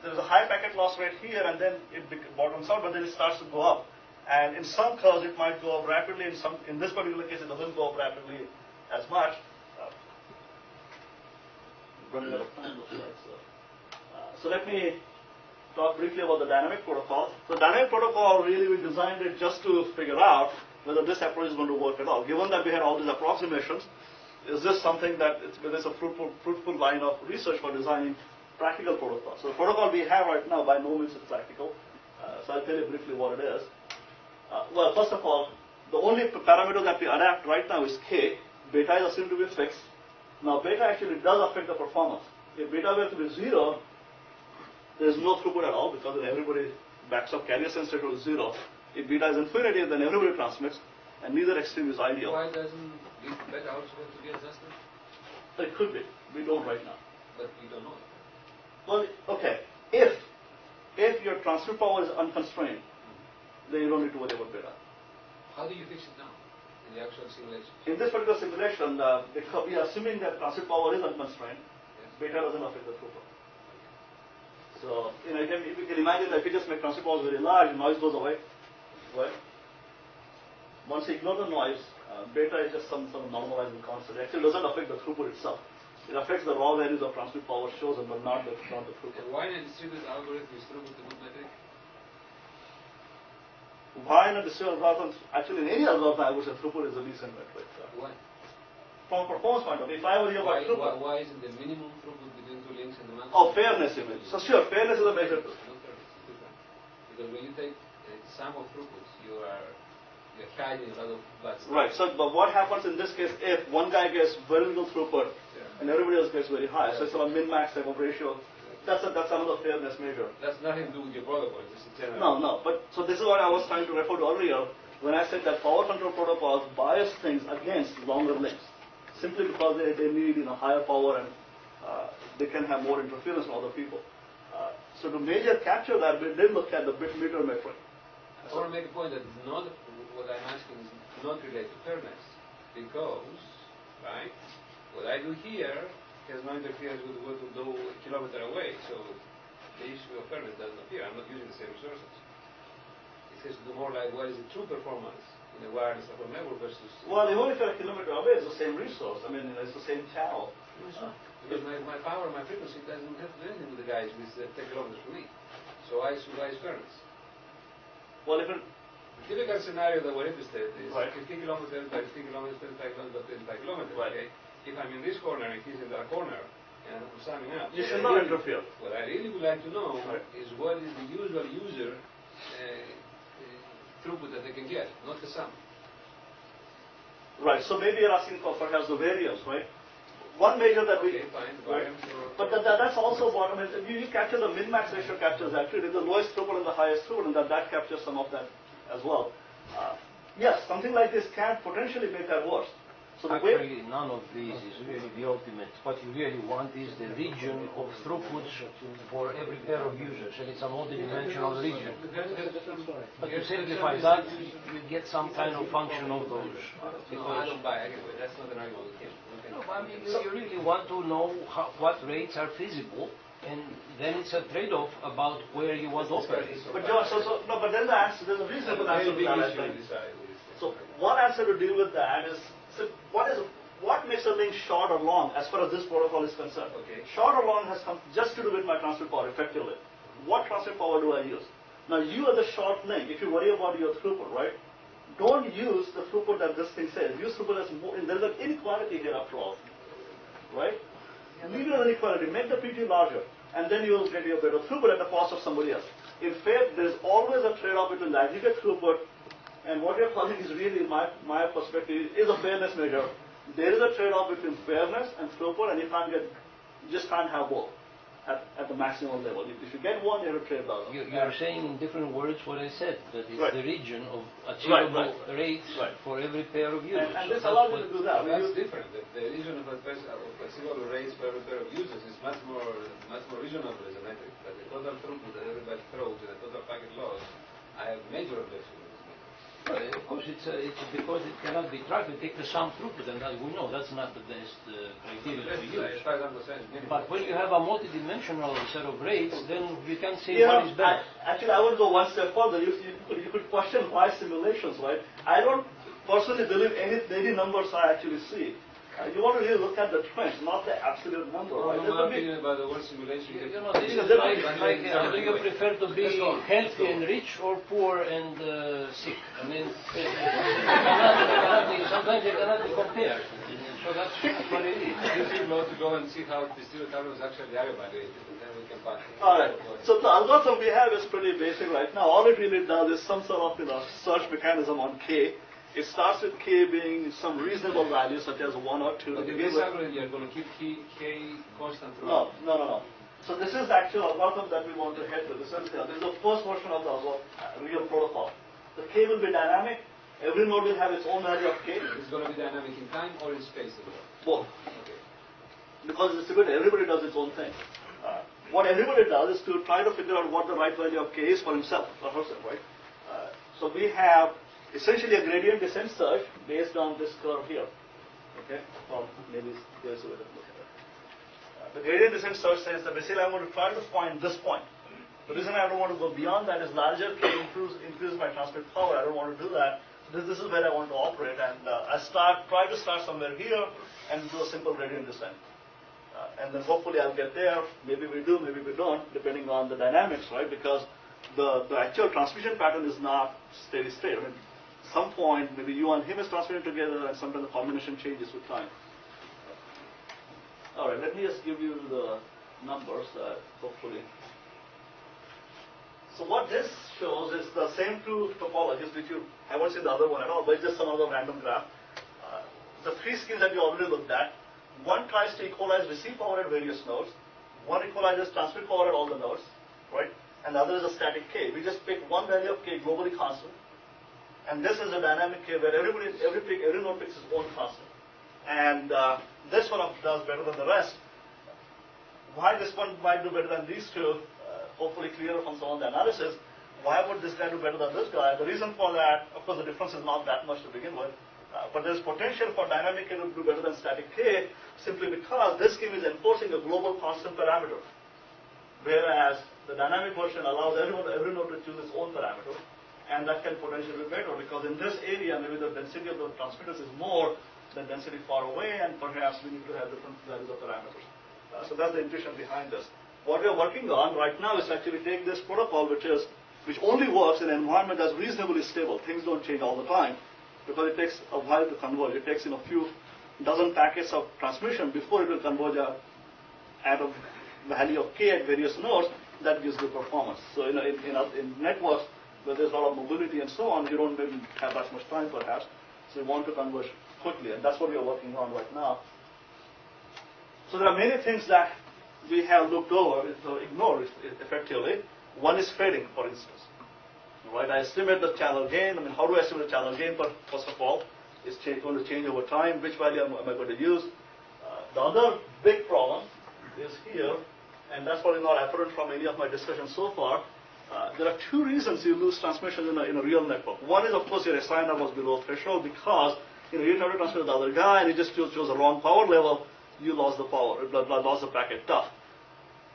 There's a high packet loss rate here, and then it bottoms out, but then it starts to go up. And in some curves, it might go up rapidly. In this particular case, it doesn't go up rapidly as much. Running out of time, looks like so. So let me talk briefly about the dynamic protocol. So dynamic protocol, really, we designed it just to figure out whether this approach is going to work at all. Given that we had all these approximations, is this something that it's a fruitful line of research for designing practical protocols? So the protocol we have right now by no means is practical. So I'll tell you briefly what it is. Well, first of all, the only parameter that we adapt right now is K. Beta is assumed to be fixed. Now, beta actually does affect the performance. If beta were to be 0, there is no throughput at all because then everybody backs up carrier sensitive to 0. If beta is infinity, then everybody transmits, and neither extreme is ideal. Why doesn't beta also have to be adjusted? It could be. We don't right now. But we don't know. Well, okay. If your transmit power is unconstrained, then you don't need to worry about beta. How do you fix it now in the actual simulation? In this particular simulation, we are assuming that transmit power is unconstrained. Yes. Beta doesn't affect the throughput. So, you can imagine that if you just make transmit power very large, noise goes away. Right? Once you ignore the noise, beta is just some sort of normalizing constant. It actually doesn't affect the throughput itself. It affects the raw values of transmit power chosen, but not the throughput. And why not distribute algorithm is throughput to good metric? Why not distribute algorithm? Actually, in any algorithm, I would say throughput is a decent metric. Why? From a performance point of view, if I were here about throughput. Why isn't the minimum throughput between two links and the maximum? Oh, fairness, you mean. So sure, fairness is a measure. No fairness, it's different. Because when you take sum of throughputs, you're hiding a lot of bad stuff. Right, so but what happens in this case if one guy gets very little throughput and everybody else gets very high? So it's a min-max type of ratio. That's another fairness measure. That's nothing to do with your protocol, it's just a general. No, but so this is what I was trying to refer to earlier when I said that power control protocols bias things against longer links, simply because they need higher power and they can have more interference from other people. So to measure capture that, we did look at the bit meter metric. I want to make a point that not what I'm asking is not related to fairness, because, right, what I do here has no interference with what to do a kilometer away, so the issue of fairness doesn't appear. I'm not using the same resources. It has to do more like what is the true performance in a wireless network versus... Well, even if you're a kilometer away, it's the same resource. I mean, it's the same channel. No, it's not. Because my power, my frequency doesn't have to do anything with the guys with 10 kilometers from me. So why is fairness? Well, if it... The typical scenario that we're interested is right. 15 kilometers by 15 kilometers, 25 kilometers by 25 kilometers. Right. Okay? If I'm in this corner and he's in that corner, and I'm summing up. You should not interfere. What I really would like to know right. is what is the usual user throughput that they can get, not the sum. Right, so maybe you're asking for perhaps the variance, right? One measure that we... Okay, fine. Right. But that's also what, I mean, you capture the min-max ratio captures actually the lowest throughput and the highest throughput, and that captures some of that as well. Yes, something like this can potentially make that worse. So the way Actually, none of these is really the ultimate. What you really want is the region of throughputs for every pair of users, and it's a multi-dimensional region. But to simplify that, you get some kind of function of those. I don't buy anyway. That's not an argument with him. No, I mean, you really want to know what rates are feasible, and then it's a trade-off about where you want to operate. But John, no, but then the answer, there's a reasonable answer to that, I think. So one answer to deal with that is, so what makes a link short or long as far as this protocol is concerned? Okay. Short or long has come just to do with my transfer power effectively. What transfer power do I use? Now you are the short link, if you worry about your throughput, right? Don't use the throughput that this thing says. Use throughput as more, there's an inequality here after all, right? Leave it as inequality, make the PT larger, and then you will get your better throughput at the cost of somebody else. In fact, there's always a trade-off between the aggregate throughput and what you're calling is really, in my perspective, is a fairness measure. There is a trade-off between fairness and throughput, and you just can't have both at the maximum level. If you get one, you have to trade the other. You're saying in different words what I said, that it's Right. the region of achievable Right. rates Right. for every pair of users. And So this that's allows what- you to do that. That's different. The region of achievable rates per every pair of users is much more reasonable as a metric. But the total throughput that everybody throws and the total packet loss, I have major objections with this metric. Well, of course, it's because it cannot be tracked. We take the sum throughput, and as we know, that's not the best criteria to use. As far as I'm concerned, minimum. But when you have a multi-dimensional set of rates, then you can say Yeah, what is better. actually, I would go one step further. You could question why simulations, right? I don't personally believe any numbers I actually see. You want to really look at the trends, not the absolute number. Right? There I'm could be- opinion about the word simulation. You know, this is like do you prefer to be healthy and rich or poor and sick? I mean, sometimes they cannot be compared. So that's what it is. You should know to go and see how distributed tables actually are evaluated, and then we can back. All right. So the algorithm we have is pretty basic right now. All it really does is some sort of search mechanism on K. It starts with K being some reasonable value, such as 1 or 2. But in this algorithm, you're going to keep K constant No, throughout. no. So this is the actual algorithm that we want to head with. This is the first version of the real protocol. The K will be dynamic. Every node will have its own value of K. It's going to be dynamic in time or in space as well. Both. Okay. Because it's distributed, everybody does its own thing. What everybody does is to try to figure out what the right value of K is for himself, or herself, right? So we have essentially a gradient descent search based on this curve here. Okay? Or maybe there's a way to look at it. The gradient descent search says that basically I'm going to try to find this point. The reason I don't want to go beyond that is larger K increases my transmit power. I don't want to do that. This is where I want to operate, and I try to start somewhere here and do a simple gradient descent. And then hopefully I'll get there. Maybe we do, maybe we don't, depending on the dynamics, right? Because the actual transmission pattern is not steady state. I mean, at some point, maybe you and him is transmitting together, and sometimes the combination changes with time. All right, let me just give you the numbers, hopefully. So what this shows is the same two topologies, which you haven't seen the other one at all, but it's just some other random graph. The three schemes that we already looked at. One tries to equalize receive power at various nodes. One equalizes transmit power at all the nodes, right? And the other is a static K. We just pick one value of K globally constant. And this is a dynamic K where every node picks its own constant. And this one does better than the rest. Why this one might do better than these two, hopefully clearer from some of the analysis. Why would this guy do better than this guy? The reason for that, of course, the difference is not that much to begin with. But there's potential for dynamic K to do better than static K simply because this scheme is enforcing a global constant parameter. Whereas the dynamic version allows every node to choose its own parameter. And that can potentially be better because in this area, maybe the density of the transmitters is more than density far away, and perhaps we need to have different values of parameters. So that's the intuition behind this. What we're working on right now is actually take this protocol, which only works in an environment that's reasonably stable. Things don't change all the time because it takes a while to converge. It takes a few dozen packets of transmission before it will converge at a value of K at various nodes that gives good performance. So in networks where there's a lot of mobility and so on, you don't maybe have that much time perhaps. So you want to converge quickly, and that's what we are working on right now. So there are many things that we have looked over, ignored effectively. One is fading, for instance. Right? I estimate the channel gain. I mean, how do I estimate the channel gain? But first of all, is going to change over time. Which value am I going to use? The other big problem is here, and that's probably not apparent from any of my discussion so far. There are two reasons you lose transmission in a real network. One is, of course, your SI was below threshold because you tried to transmit to the other guy and you just chose the wrong power level, you lost the power, lost the packet tough.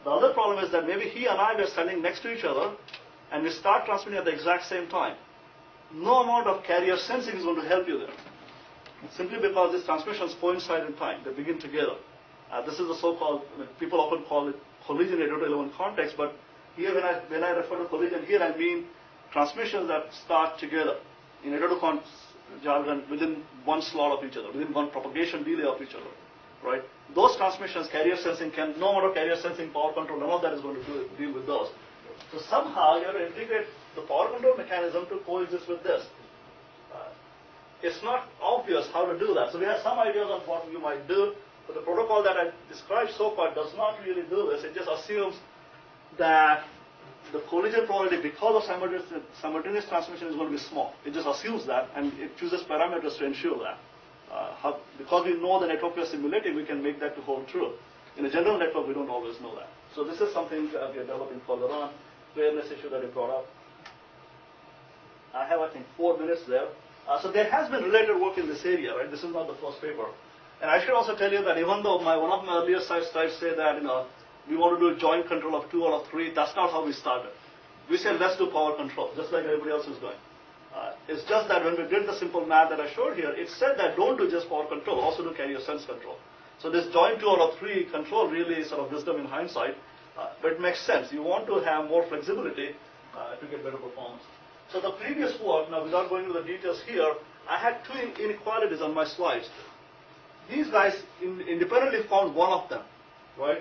The other problem is that maybe he and I were standing next to each other and we start transmitting at the exact same time. No amount of carrier sensing is going to help you there. Simply because these transmissions coincide in time, they begin together. This is the so-called, people often call it collision in 802.11 context, but here when I refer to collision here, I mean transmissions that start together in 802 jargon within one slot of each other, within one propagation delay of each other, right? Those transmissions, carrier sensing no matter carrier sensing, power control, none of that is going to deal with those. So somehow you have to integrate the power control mechanism to coexist with this. It's not obvious how to do that. So we have some ideas of what you might do, but the protocol that I described so far does not really do this. It just assumes that the collision probability because of simultaneous transmission is going to be small. It just assumes that, and it chooses parameters to ensure that. Because we know the network we are simulating, we can make that to hold true. In a general network, we don't always know that. So this is something we are developing further on. Fairness issue that you brought up. I have, I think, 4 minutes there. So there has been related work in this area, right? This is not the first paper. And I should also tell you that even though one of my earlier slides say that we want to do joint control of 2 out of 3, that's not how we started. We said let's do power control, just like everybody else is doing. It's just that when we did the simple math that I showed here, it said that don't do just power control, also do carrier sense control. So this joint 2 out of 3 control really is sort of wisdom in hindsight, but it makes sense. You want to have more flexibility to get better performance. So the previous work, now without going into the details here, I had 2 inequalities on my slides. These guys independently found one of them, right?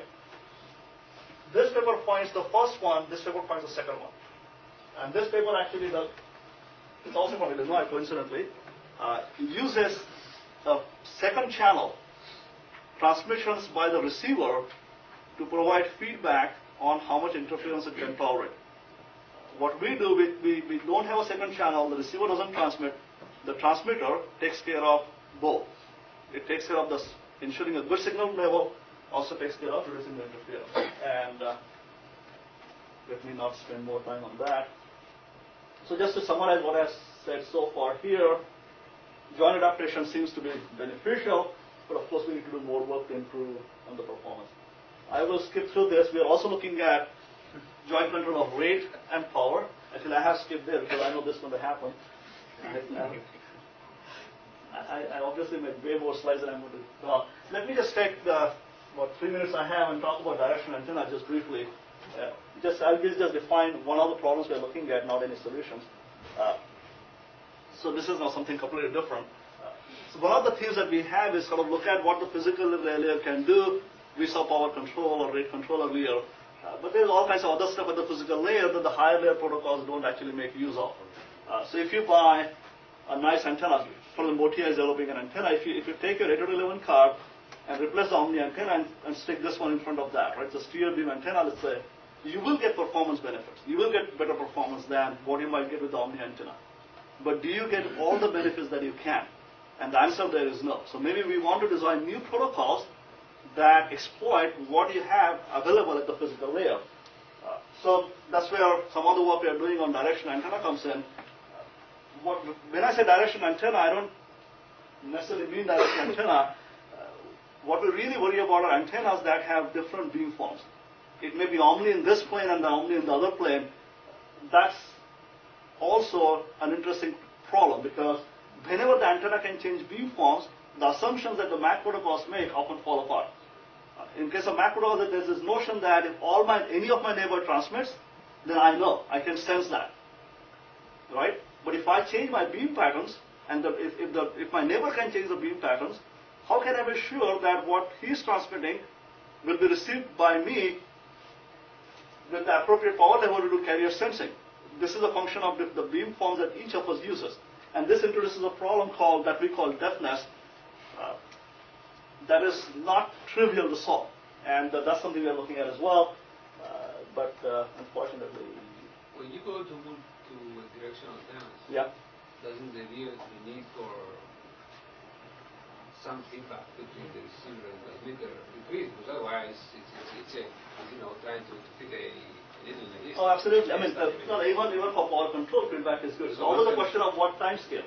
This paper finds the first one, this paper finds the second one. And this paper actually, it's also from Illinois, coincidentally, uses a second channel transmissions by the receiver to provide feedback on how much interference it can tolerate. What we do, we don't have a second channel, the receiver doesn't transmit, the transmitter takes care of both. It takes care of this, ensuring a good signal level, also takes care of reducing the interference. And let me not spend more time on that. So just to summarize what I've said so far here, joint adaptation seems to be beneficial, but of course we need to do more work to improve on the performance. I will skip through this. We are also looking at joint control of rate and power. Actually, I have skipped there because I know this is going to happen. I obviously made way more slides than I'm going to. Let me just take the 3 minutes I have and talk about directional antenna just briefly. I'll just define one of the problems we're looking at, not any solutions. So this is now something completely different. So one of the things that we have is sort of look at what the physical layer can do. We saw power control or rate control earlier. But there's all kinds of other stuff at the physical layer that the higher layer protocols don't actually make use of. So if you buy a nice antenna, for the Motia is developing an antenna, if you take your 802.11 card and replace the Omni antenna and stick this one in front of that, right? It's a steer beam antenna, let's say, you will get performance benefits. You will get better performance than what you might get with the Omni antenna. But do you get all the benefits that you can? And the answer there is no. So maybe we want to design new protocols that exploit what you have available at the physical layer. So that's where some of the work we are doing on directional antenna comes in. When I say directional antenna, I don't necessarily mean directional antenna. What we really worry about are antennas that have different beamforms. It may be Omni in this plane and the Omni in the other plane. That's also an interesting problem because whenever the antenna can change beamforms, the assumptions that the MAC protocols make often fall apart. In case of MAC protocols, there's this notion that if any of my neighbor transmits, then I know, I can sense that, right? But if I change my beam patterns, and if my neighbor can change the beam patterns, how can I be sure that what he's transmitting will be received by me with the appropriate power level to do carrier sensing? This is a function of the beam forms that each of us uses. And this introduces a problem that we call deafness that is not trivial to solve. And that's something we're looking at as well. But unfortunately... When you go to directional antennas, yeah, doesn't the need for some feedback between the receiver and transmitter increase, because otherwise it's trying to fit a needle in a haystack. Oh, absolutely. I mean, even for power control, feedback is good. It's always a question of what time scale,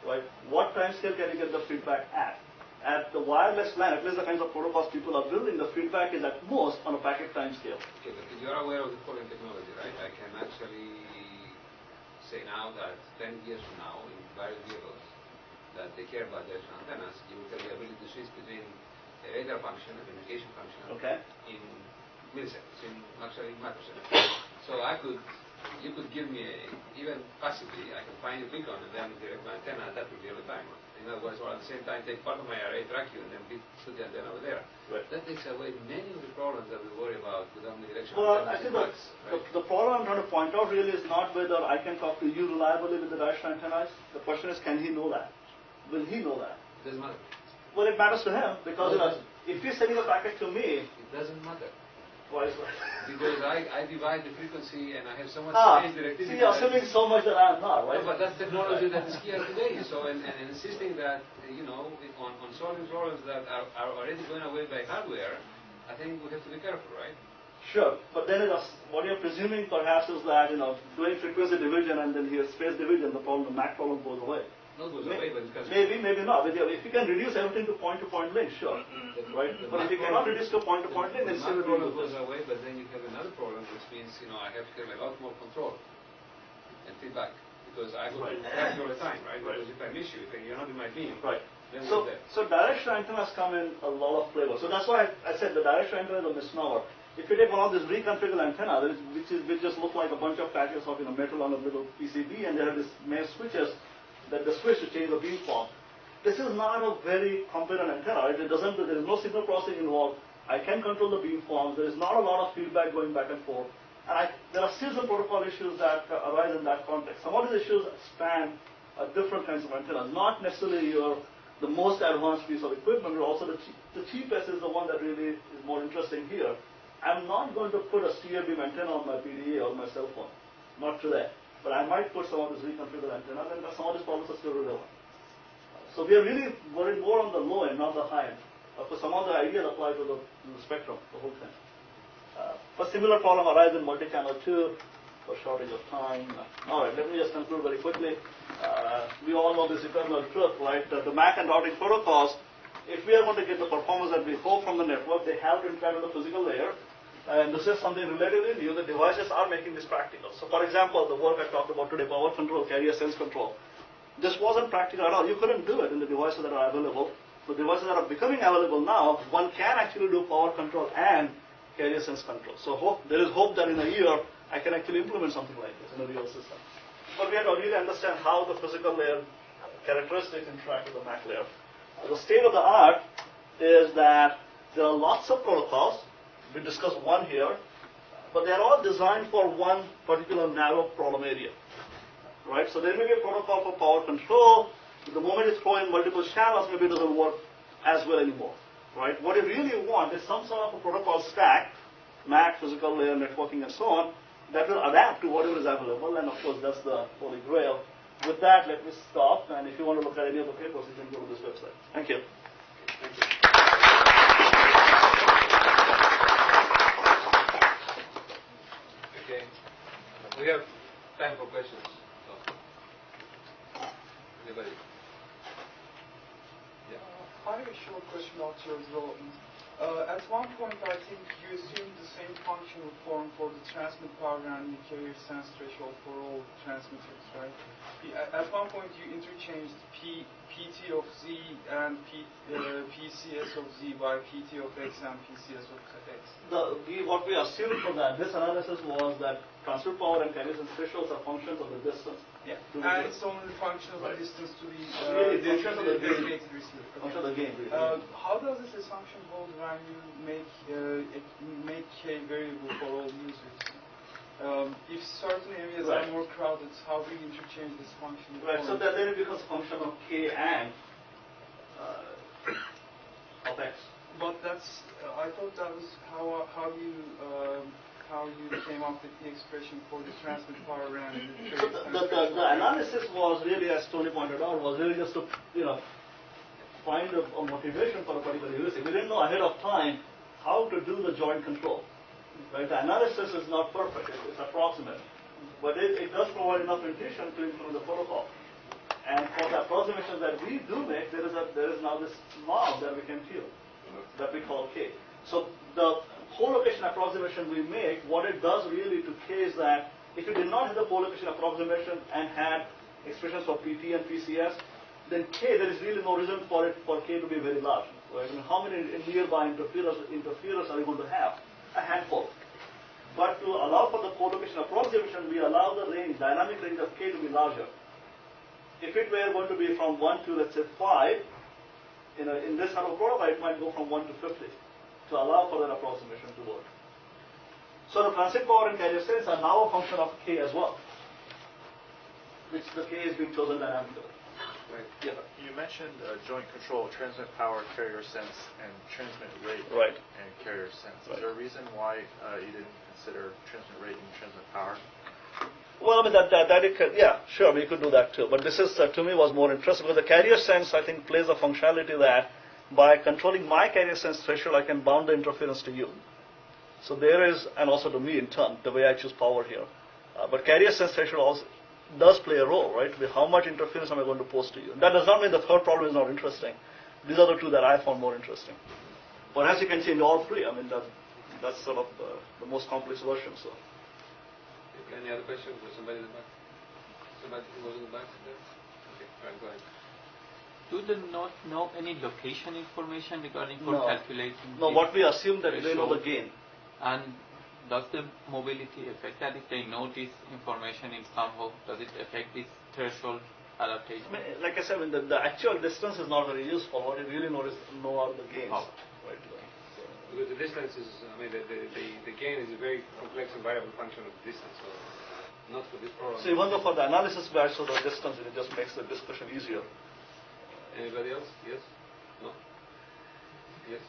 right? What time scale can you get the feedback at? At the wireless LAN, at least the kinds of protocols people are building, the feedback is at most on a packet time scale. Okay, but you're aware of the following technology, right? I can actually say now that 10 years from now, in various vehicles that they care about directional antennas, you will have the ability to switch between a radar function, a communication function, in milliseconds, in actually microseconds. So you could give me even passively, I can find a beacon and then direct my antenna, that would be all the time. In other words, or at the same time take part of my array, track you, and then put the antenna over there. Right. That takes away many of the problems that we worry about with omnidirectional Well, antennas. I think the problem I'm trying to point out really is not whether I can talk to you reliably with the directional antennas. The question is, can he know that? Will he know that? It doesn't matter. Well, it matters to him because if he's sending a packet to me, It doesn't matter. why is that? Because I divide the frequency and I have so much space directivity. See, you're assuming so much that I'm not, right? No, but that's technology that is here today. So, and insisting that, on solving problems that are already going away by hardware, I think we have to be careful, right? Sure, but then what you're presuming perhaps is that, doing frequency division and then here space division, the MAC problem goes away. Not goes away, but it can. Maybe not. But if you can reduce everything to point-to-point link, sure. Right? But if you cannot reduce to point-to-point link, then the problem goes away, but then you have another problem, which means, I have to have a lot more control and feedback. Because I go to track you all the time, right? Because if I miss you, if you're not in my beam, then so directional antennas come in a lot of flavors. So that's why I said the directional antenna is a misnomer. If you take one of these reconfigured antennas, which just look like a bunch of patches of metal on a little PCB, and there are these main switches that the switch to change the beamform. This is not a very competent antenna. Right? There is no signal processing involved. I can control the beamform. There is not a lot of feedback going back and forth. And there are still some protocol issues that arise in that context. Some of these issues span different kinds of antennas, not necessarily the most advanced piece of equipment, but also the cheapest is the one that really is more interesting here. I'm not going to put a steer beam antenna on my PDA or my cell phone. Not today. But I might put some of these reconfigured antennas, and some of these problems are still relevant. So we are really worried more on the low end, not the high end. Of course, some of the ideas apply to the spectrum, the whole thing. But similar problem arises in multi-channel too, for shortage of time. All right, let me just conclude very quickly. We all know this eternal truth, right? The MAC and routing protocols, if we are going to get the performance that we hope from the network, they have to interact with the physical layer. And this is something relatively new. The devices are making this practical. So, for example, the work I talked about today, power control, carrier sense control. This wasn't practical at all. You couldn't do it in the devices that are available. The devices that are becoming available now, one can actually do power control and carrier sense control. So there is hope that in a year, I can actually implement something like this in a real system. But we have to really understand how the physical layer characteristics interact with the MAC layer. The state of the art is that there are lots of protocols. We discussed one here, but they're all designed for one particular narrow problem area, right? So there may be a protocol for power control. The moment you throw in multiple channels, maybe it doesn't work as well anymore, right? What you really want is some sort of a protocol stack, MAC, physical layer, networking, and so on, that will adapt to whatever is available, and of course that's the holy grail. With that, let me stop, and if you want to look at any of the papers, you can go to this website. Thank you. Thank you. Okay. We have time for questions. Anybody? Yeah. I have a short question about your development. At one point, I think you assumed the same functional form for the transmit power and the carrier sense threshold for all transmitters, right? At one point, you interchanged PT of Z and PCS of Z by PT of X and PCS of X. What we assumed from this analysis was that transmit power and carrier sense thresholds are functions of the distance. Yeah. And it's only the function of the distance to the designated receiver. Function of the gain. How does this assumption hold when you make K variable for all users? If certain areas are more crowded, how do you interchange this function? Right, so that then it becomes a function of K and of X. But that's, I thought that was how you came up with the expression for the transmit power and the analysis was really, as Tony pointed out, was really just to, find a motivation for a particular heuristic. We didn't know ahead of time how to do the joint control. Right? The analysis is not perfect, it's approximate. But it does provide enough intuition to improve the protocol. And for the approximations that we do make, there is now this knob that we can tune, that we call K. So the co-location approximation we make, what it does really to K is that if you did not have the co-location approximation and had expressions for PT and PCS, then K, there is really no reason for K to be very large. Right? I mean, how many nearby interferers are you going to have? A handful. But to allow for the co-location approximation, we allow the range, dynamic range of K to be larger. If it were going to be from 1 to, let's say, 5, in this kind of protocol, it might go from 1 to 50 to allow for that approximation to work. So the transit power and carrier sense are now a function of K as well, which the K is being chosen dynamically. Right. Yeah. You mentioned joint control, transmit power, carrier sense, and transmit rate. Right. And carrier sense. Right. Is there a reason why you didn't consider transmit rate and transmit power? Well, I mean, that it could, yeah, sure, we could do that too. But this is, to me, was more interesting because the carrier sense, I think, plays a functionality that by controlling my carrier sense threshold, I can bound the interference to you. So there is, and also to me in turn, the way I choose power here. But carrier sense threshold also does play a role, right? With how much interference am I going to pose to you? And that does not mean the third problem is not interesting. These are the two that I found more interesting. But as you can see in all three, I mean, that's sort of the most complex version. So. Any other questions for somebody in the back? Somebody who was in the back there? Okay, right, go ahead. Do they not know any location information regarding for No. calculating? No, what we assume that they know the gain. And does the mobility affect that if they know this information in somehow? Does it affect this threshold adaptation? I mean, like I said, I mean, the actual distance is not very useful. What you really know are the gains. How? Right. Because the distance is, I mean, the gain is a very complex and variable function of the distance, so not for this problem. So even though for the analysis batch, so the distance, it just makes the discussion easier. Anybody else? Yes? No? Yes?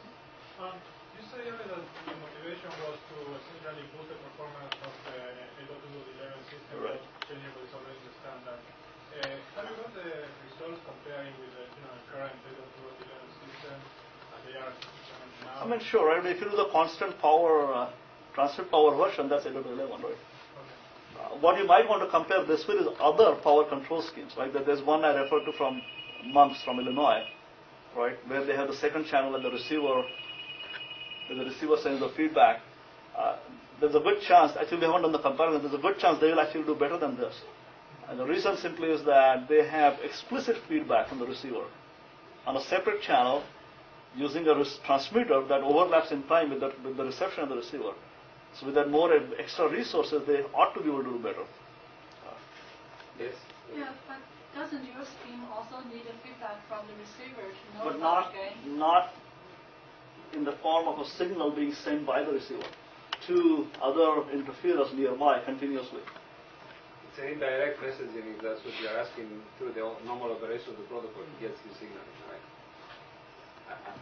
You say earlier that the motivation was to essentially boost the performance of the 802.11 system, Right. changing what is already the standard. Have you got the results comparing with the current 802.11 system? They are now. I mean, sure, right? If you do the constant power, transfer power version, that's 802.11, right? Okay. What you might want to compare this with is other power control schemes, right? There's one I referred to from Mumps from Illinois, right? Where they have the second channel and the receiver sends the feedback. There's a good chance, actually we haven't done the comparison, there's a good chance they will actually do better than this. And the reason simply is that they have explicit feedback from the receiver on a separate channel using a transmitter that overlaps in time with the reception of the receiver. So with that more extra resources, they ought to be able to do better. Yes? Yeah, but doesn't your scheme also need a feedback from the receiver to know But about the gain? not in the form of a signal being sent by the receiver to other interferers nearby continuously. It's an indirect messaging, if that's what you're asking, through the normal operation of the protocol, it gets his signal, right?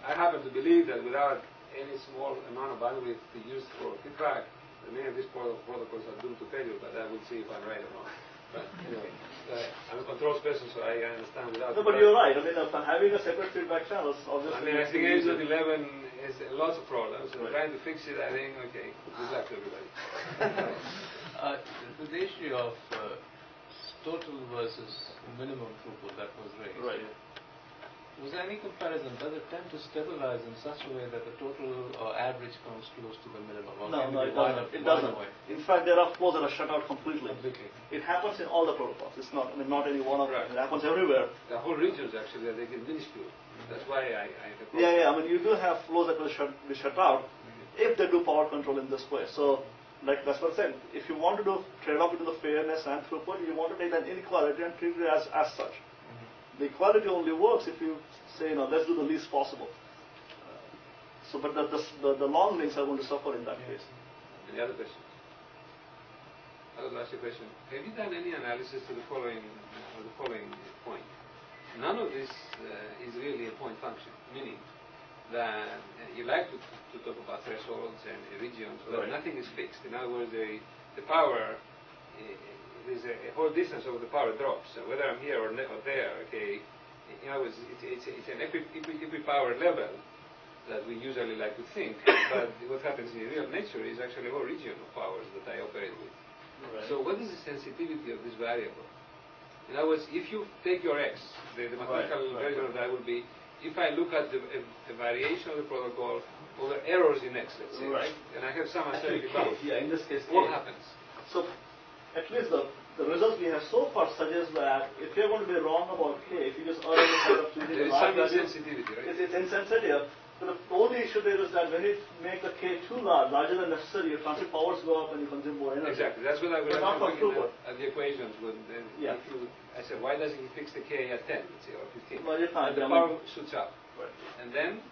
I happen to believe that without any small amount of bandwidth to use for feedback, many of these protocols are doomed to failure, but I will see if I'm right or wrong. But anyway, I'm a controls person, so I understand without. No, but you're right. I mean, having a separate feedback channel is obviously. I mean, I think 802.11 is lots of problems, and trying to fix it, I think, okay, good luck to everybody. The issue of total versus minimum throughput that was raised. Right. Was there any comparison? Does it tend to stabilize in such a way that the total average comes close to the minimum? Or No, can no, be it wider- doesn't. It wider doesn't. way? In fact, there are flows that are shut out completely. Completely. It happens in all the protocols. It's not, I mean, not any one of them. Right. It happens everywhere. The whole regions, actually, they get minuscule. That's why I Yeah. I mean, you do have flows that will be shut out if they do power control in this way. So, like that's what I said. If you want to do trade-off between the fairness and throughput, you want to take that inequality and treat it as such. The equality only works if you say, let's do the least possible. So, but the long links are going to suffer in that case. Any other questions? I will ask you a question. Have you done any analysis to the following point? None of this is really a point function, meaning that you like to talk about thresholds and regions, but Right. nothing is fixed. In other words, the power, there's a whole distance of the power drops. So whether I'm here or there, okay, in other words, it's an equi-power level that we usually like to think, but what happens in real nature is actually a whole region of powers that I operate with. Right. So what is the sensitivity of this variable? In other words, if you take your x, the mathematical version of that would be, if I look at the variation of the protocol over errors in x, let's say, right? And I have some uncertainty bound. Yeah, in this case, what happens? So, at least the results we have so far suggest that if you're going to be wrong about k, if you just err instead of choosing there is some insensitivity, right? It's insensitive. But the only issue there is that when you make the k too larger than necessary, your transmit powers go up and you consume more energy. Exactly. That's what I was looking at the equations. Yeah. I said, why doesn't he fix the k at 10, let's say, or 15? Well, you can't. And the power shoots up. Right. And then,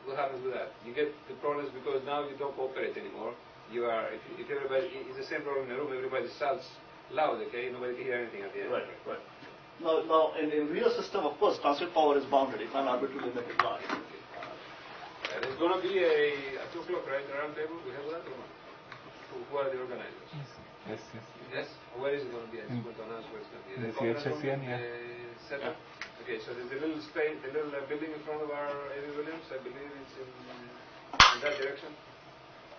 what happens with that? You get the problems because now you don't cooperate anymore. You are, if everybody, it's the same problem in the room, everybody shouts loud, okay? Nobody can hear anything at the end. Right. Now, in a real system, of course, transmit power is bounded. You can't arbitrarily make it large. There's going to be at 2 o'clock, right, a round table? We have that or not? Who are the organizers? Yes? Where is it going to be? I just want to announce where it's going to be. The conference room? Setup? Okay, so there's a little space, the little building in front of our A.V. Williams. I believe it's in that direction,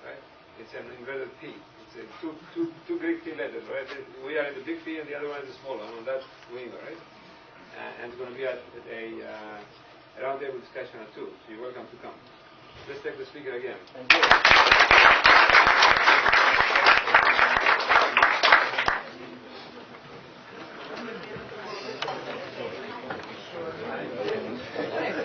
right? It's an inverted P. It's two Greek P letters, right? We are in the big P and the other one is the small one on that wing, right? And it's going to be at a roundtable discussion at 2. So you're welcome to come. Let's take the speaker again. Thank you.